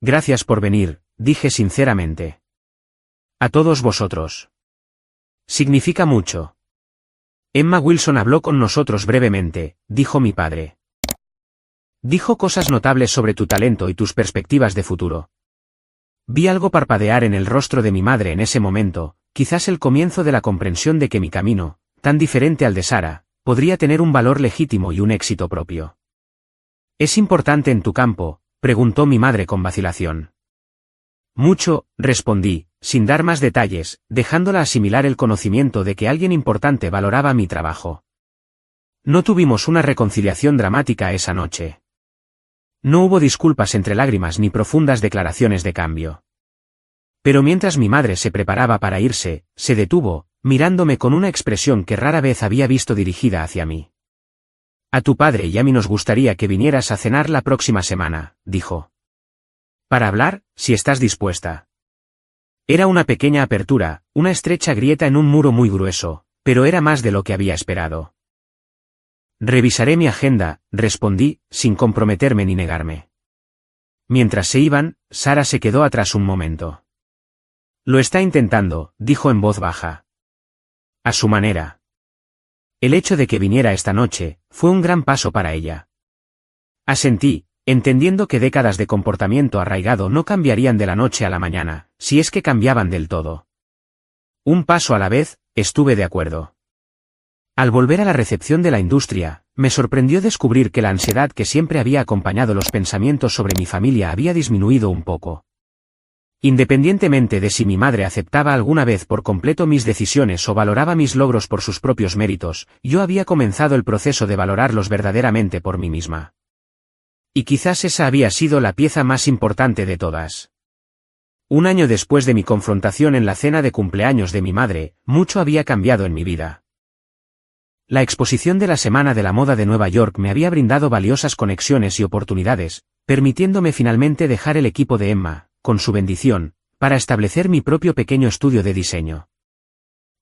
Gracias por venir, dije sinceramente. A todos vosotros. Significa mucho. Emma Wilson habló con nosotros brevemente, dijo mi padre. Dijo cosas notables sobre tu talento y tus perspectivas de futuro. Vi algo parpadear en el rostro de mi madre en ese momento, quizás el comienzo de la comprensión de que mi camino, tan diferente al de Sara, podría tener un valor legítimo y un éxito propio. ¿Es importante en tu campo?, preguntó mi madre con vacilación. Mucho, respondí, sin dar más detalles, dejándola asimilar el conocimiento de que alguien importante valoraba mi trabajo. No tuvimos una reconciliación dramática esa noche. No hubo disculpas entre lágrimas ni profundas declaraciones de cambio. Pero mientras mi madre se preparaba para irse, se detuvo, mirándome con una expresión que rara vez había visto dirigida hacia mí. A tu padre y a mí nos gustaría que vinieras a cenar la próxima semana, dijo. Para hablar, si estás dispuesta. Era una pequeña apertura, una estrecha grieta en un muro muy grueso, pero era más de lo que había esperado. Revisaré mi agenda, respondí, sin comprometerme ni negarme. Mientras se iban, Sara se quedó atrás un momento. Lo está intentando, dijo en voz baja. A su manera. El hecho de que viniera esta noche, fue un gran paso para ella. Asentí, entendiendo que décadas de comportamiento arraigado no cambiarían de la noche a la mañana, si es que cambiaban del todo. Un paso a la vez, estuve de acuerdo. Al volver a la recepción de la industria, me sorprendió descubrir que la ansiedad que siempre había acompañado los pensamientos sobre mi familia había disminuido un poco. Independientemente de si mi madre aceptaba alguna vez por completo mis decisiones o valoraba mis logros por sus propios méritos, yo había comenzado el proceso de valorarlos verdaderamente por mí misma. Y quizás esa había sido la pieza más importante de todas. Un año después de mi confrontación en la cena de cumpleaños de mi madre, mucho había cambiado en mi vida. La exposición de la Semana de la Moda de Nueva York me había brindado valiosas conexiones y oportunidades, permitiéndome finalmente dejar el equipo de Emma, con su bendición, para establecer mi propio pequeño estudio de diseño.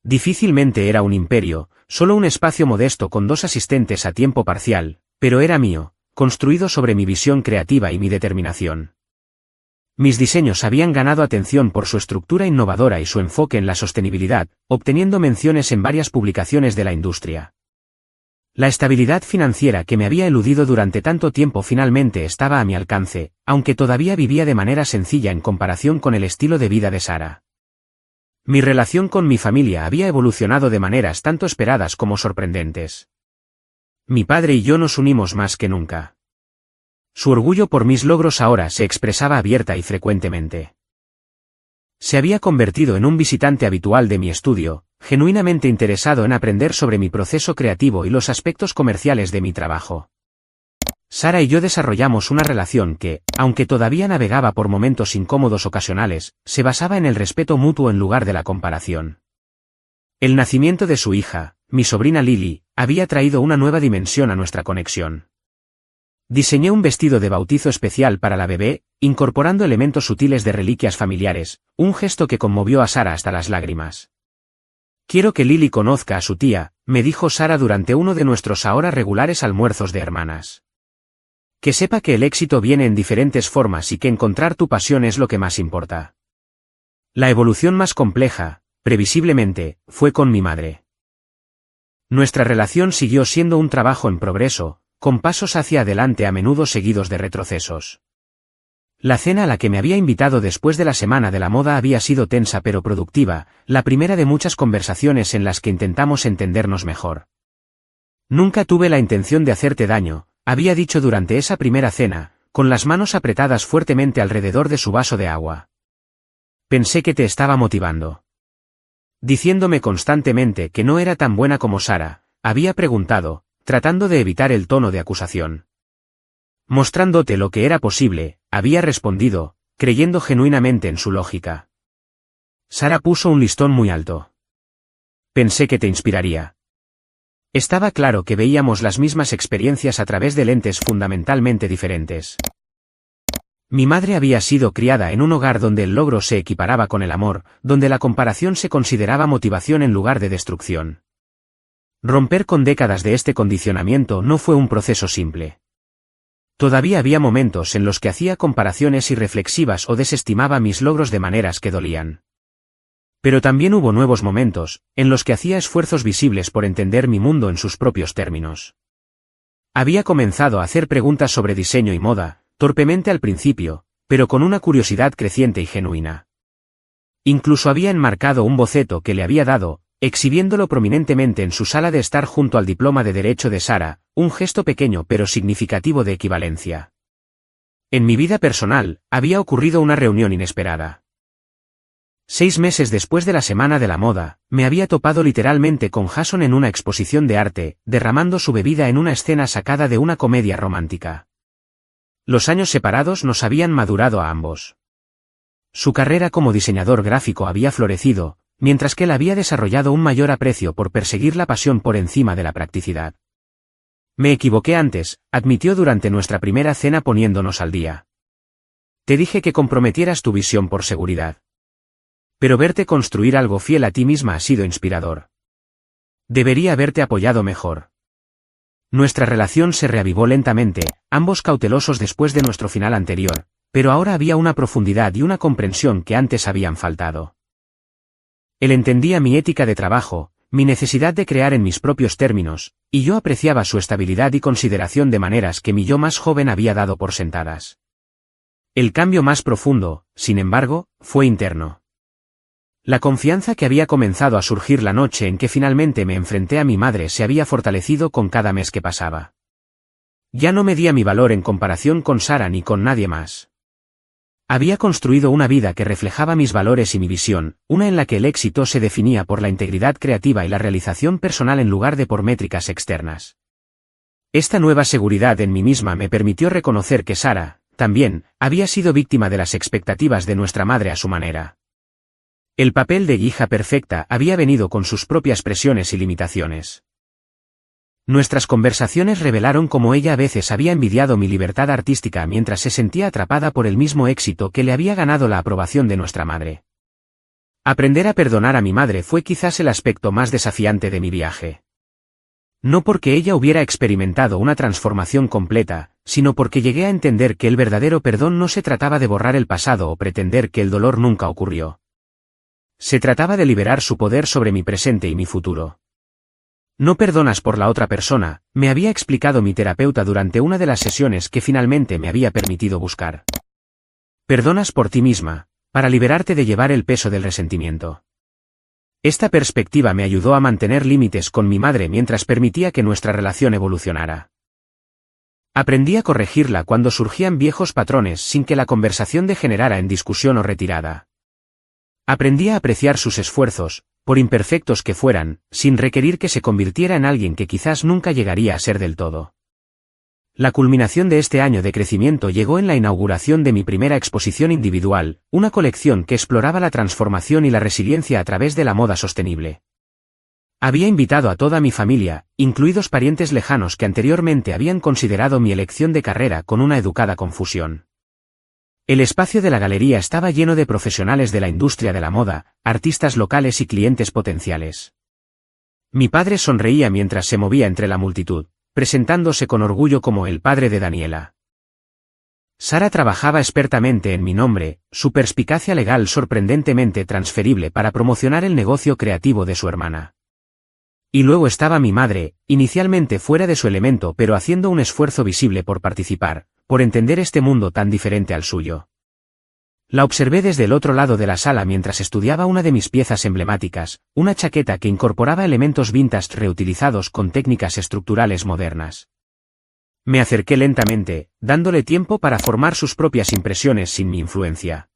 Difícilmente era un imperio, solo un espacio modesto con 2 asistentes a tiempo parcial, pero era mío, construido sobre mi visión creativa y mi determinación. Mis diseños habían ganado atención por su estructura innovadora y su enfoque en la sostenibilidad, obteniendo menciones en varias publicaciones de la industria. La estabilidad financiera que me había eludido durante tanto tiempo finalmente estaba a mi alcance, aunque todavía vivía de manera sencilla en comparación con el estilo de vida de Sara. Mi relación con mi familia había evolucionado de maneras tanto esperadas como sorprendentes. Mi padre y yo nos unimos más que nunca. Su orgullo por mis logros ahora se expresaba abierta y frecuentemente. Se había convertido en un visitante habitual de mi estudio, genuinamente interesado en aprender sobre mi proceso creativo y los aspectos comerciales de mi trabajo. Sara y yo desarrollamos una relación que, aunque todavía navegaba por momentos incómodos ocasionales, se basaba en el respeto mutuo en lugar de la comparación. El nacimiento de su hija, mi sobrina Lily, había traído una nueva dimensión a nuestra conexión. Diseñé un vestido de bautizo especial para la bebé, incorporando elementos sutiles de reliquias familiares, un gesto que conmovió a Sara hasta las lágrimas. Quiero que Lily conozca a su tía, me dijo Sara durante uno de nuestros ahora regulares almuerzos de hermanas. Que sepa que el éxito viene en diferentes formas y que encontrar tu pasión es lo que más importa. La evolución más compleja, previsiblemente, fue con mi madre. Nuestra relación siguió siendo un trabajo en progreso, con pasos hacia adelante a menudo seguidos de retrocesos. La cena a la que me había invitado después de la Semana de la Moda había sido tensa pero productiva, la primera de muchas conversaciones en las que intentamos entendernos mejor. Nunca tuve la intención de hacerte daño, había dicho durante esa primera cena, con las manos apretadas fuertemente alrededor de su vaso de agua. Pensé que te estaba motivando. Diciéndome constantemente que no era tan buena como Sara, había preguntado, tratando de evitar el tono de acusación. Mostrándote lo que era posible, había respondido, creyendo genuinamente en su lógica. Sara puso un listón muy alto. Pensé que te inspiraría. Estaba claro que veíamos las mismas experiencias a través de lentes fundamentalmente diferentes. Mi madre había sido criada en un hogar donde el logro se equiparaba con el amor, donde la comparación se consideraba motivación en lugar de destrucción. Romper con décadas de este condicionamiento no fue un proceso simple. Todavía había momentos en los que hacía comparaciones irreflexivas o desestimaba mis logros de maneras que dolían. Pero también hubo nuevos momentos, en los que hacía esfuerzos visibles por entender mi mundo en sus propios términos. Había comenzado a hacer preguntas sobre diseño y moda, torpemente al principio, pero con una curiosidad creciente y genuina. Incluso había enmarcado un boceto que le había dado, exhibiéndolo prominentemente en su sala de estar junto al diploma de Derecho de Sara, un gesto pequeño pero significativo de equivalencia. En mi vida personal, había ocurrido una reunión inesperada. 6 meses después de la Semana de la Moda, me había topado literalmente con Jason en una exposición de arte, derramando su bebida en una escena sacada de una comedia romántica. Los años separados nos habían madurado a ambos. Su carrera como diseñador gráfico había florecido, mientras que él había desarrollado un mayor aprecio por perseguir la pasión por encima de la practicidad. Me equivoqué antes, admitió durante nuestra primera cena poniéndonos al día. Te dije que comprometieras tu visión por seguridad. Pero verte construir algo fiel a ti misma ha sido inspirador. Debería haberte apoyado mejor. Nuestra relación se reavivó lentamente, ambos cautelosos después de nuestro final anterior, pero ahora había una profundidad y una comprensión que antes habían faltado. Él entendía mi ética de trabajo, mi necesidad de crear en mis propios términos, y yo apreciaba su estabilidad y consideración de maneras que mi yo más joven había dado por sentadas. El cambio más profundo, sin embargo, fue interno. La confianza que había comenzado a surgir la noche en que finalmente me enfrenté a mi madre se había fortalecido con cada mes que pasaba. Ya no medía mi valor en comparación con Sara ni con nadie más. Había construido una vida que reflejaba mis valores y mi visión, una en la que el éxito se definía por la integridad creativa y la realización personal en lugar de por métricas externas. Esta nueva seguridad en mí misma me permitió reconocer que Sara, también, había sido víctima de las expectativas de nuestra madre a su manera. El papel de hija perfecta había venido con sus propias presiones y limitaciones. Nuestras conversaciones revelaron cómo ella a veces había envidiado mi libertad artística mientras se sentía atrapada por el mismo éxito que le había ganado la aprobación de nuestra madre. Aprender a perdonar a mi madre fue quizás el aspecto más desafiante de mi viaje. No porque ella hubiera experimentado una transformación completa, sino porque llegué a entender que el verdadero perdón no se trataba de borrar el pasado o pretender que el dolor nunca ocurrió. Se trataba de liberar su poder sobre mi presente y mi futuro. No perdonas por la otra persona, me había explicado mi terapeuta durante una de las sesiones que finalmente me había permitido buscar. Perdonas por ti misma, para liberarte de llevar el peso del resentimiento. Esta perspectiva me ayudó a mantener límites con mi madre mientras permitía que nuestra relación evolucionara. Aprendí a corregirla cuando surgían viejos patrones sin que la conversación degenerara en discusión o retirada. Aprendí a apreciar sus esfuerzos, por imperfectos que fueran, sin requerir que se convirtiera en alguien que quizás nunca llegaría a ser del todo. La culminación de este año de crecimiento llegó en la inauguración de mi primera exposición individual, una colección que exploraba la transformación y la resiliencia a través de la moda sostenible. Había invitado a toda mi familia, incluidos parientes lejanos que anteriormente habían considerado mi elección de carrera con una educada confusión. El espacio de la galería estaba lleno de profesionales de la industria de la moda, artistas locales y clientes potenciales. Mi padre sonreía mientras se movía entre la multitud, presentándose con orgullo como el padre de Daniela. Sara trabajaba expertamente en mi nombre, su perspicacia legal sorprendentemente transferible para promocionar el negocio creativo de su hermana. Y luego estaba mi madre, inicialmente fuera de su elemento pero haciendo un esfuerzo visible por participar, por entender este mundo tan diferente al suyo. La observé desde el otro lado de la sala mientras estudiaba una de mis piezas emblemáticas, una chaqueta que incorporaba elementos vintage reutilizados con técnicas estructurales modernas. Me acerqué lentamente, dándole tiempo para formar sus propias impresiones sin mi influencia.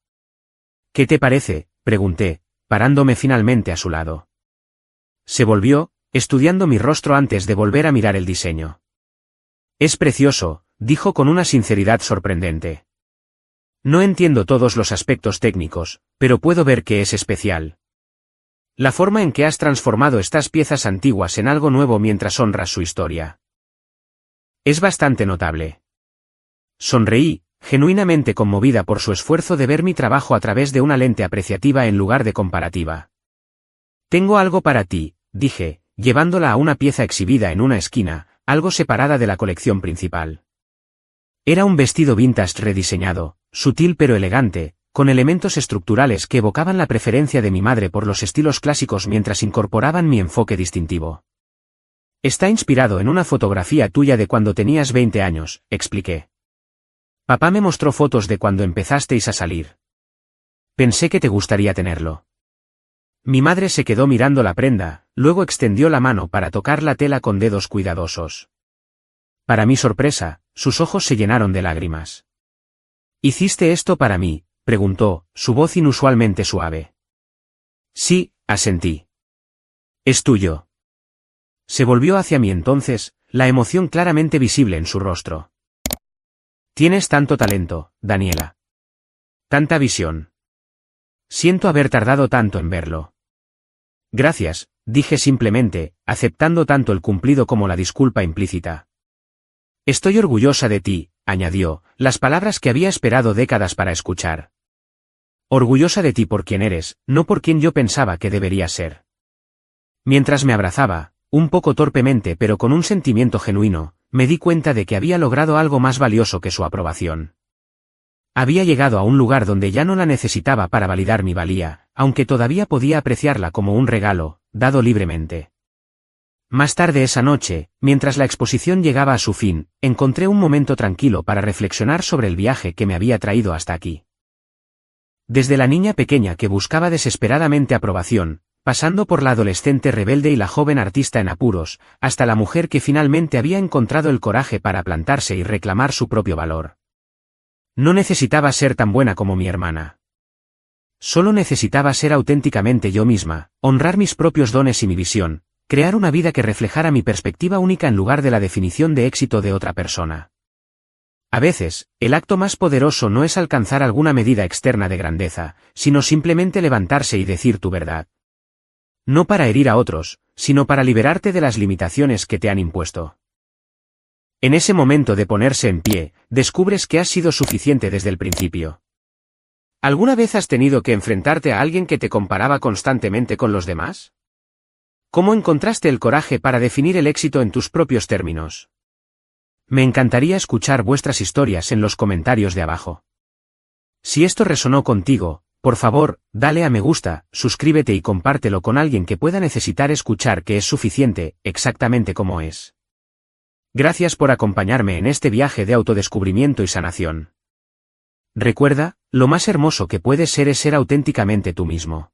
«¿Qué te parece?», pregunté, parándome finalmente a su lado. Se volvió, estudiando mi rostro antes de volver a mirar el diseño. «Es precioso», dijo con una sinceridad sorprendente. «No entiendo todos los aspectos técnicos, pero puedo ver que es especial. La forma en que has transformado estas piezas antiguas en algo nuevo mientras honras su historia. Es bastante notable». Sonreí, genuinamente conmovida por su esfuerzo de ver mi trabajo a través de una lente apreciativa en lugar de comparativa. «Tengo algo para ti», dije, llevándola a una pieza exhibida en una esquina, algo separada de la colección principal. Era un vestido vintage rediseñado, sutil pero elegante, con elementos estructurales que evocaban la preferencia de mi madre por los estilos clásicos mientras incorporaban mi enfoque distintivo. «Está inspirado en una fotografía tuya de cuando tenías 20 años», expliqué. «Papá me mostró fotos de cuando empezasteis a salir. Pensé que te gustaría tenerlo». Mi madre se quedó mirando la prenda, luego extendió la mano para tocar la tela con dedos cuidadosos. Para mi sorpresa, sus ojos se llenaron de lágrimas. «¿Hiciste esto para mí?», preguntó, su voz inusualmente suave. «Sí», asentí. «Es tuyo». Se volvió hacia mí entonces, la emoción claramente visible en su rostro. «Tienes tanto talento, Daniela. Tanta visión. Siento haber tardado tanto en verlo». «Gracias», dije simplemente, aceptando tanto el cumplido como la disculpa implícita. «Estoy orgullosa de ti», añadió, las palabras que había esperado décadas para escuchar. «Orgullosa de ti por quien eres, no por quien yo pensaba que deberías ser». Mientras me abrazaba, un poco torpemente pero con un sentimiento genuino, me di cuenta de que había logrado algo más valioso que su aprobación. Había llegado a un lugar donde ya no la necesitaba para validar mi valía, aunque todavía podía apreciarla como un regalo, dado libremente. Más tarde esa noche, mientras la exposición llegaba a su fin, encontré un momento tranquilo para reflexionar sobre el viaje que me había traído hasta aquí. Desde la niña pequeña que buscaba desesperadamente aprobación, pasando por la adolescente rebelde y la joven artista en apuros, hasta la mujer que finalmente había encontrado el coraje para plantarse y reclamar su propio valor. No necesitaba ser tan buena como mi hermana. Solo necesitaba ser auténticamente yo misma, honrar mis propios dones y mi visión, crear una vida que reflejara mi perspectiva única en lugar de la definición de éxito de otra persona. A veces, el acto más poderoso no es alcanzar alguna medida externa de grandeza, sino simplemente levantarse y decir tu verdad. No para herir a otros, sino para liberarte de las limitaciones que te han impuesto. En ese momento de ponerse en pie, descubres que has sido suficiente desde el principio. ¿Alguna vez has tenido que enfrentarte a alguien que te comparaba constantemente con los demás? ¿Cómo encontraste el coraje para definir el éxito en tus propios términos? Me encantaría escuchar vuestras historias en los comentarios de abajo. Si esto resonó contigo, por favor, dale a me gusta, suscríbete y compártelo con alguien que pueda necesitar escuchar que es suficiente, exactamente como es. Gracias por acompañarme en este viaje de autodescubrimiento y sanación. Recuerda, lo más hermoso que puedes ser es ser auténticamente tú mismo.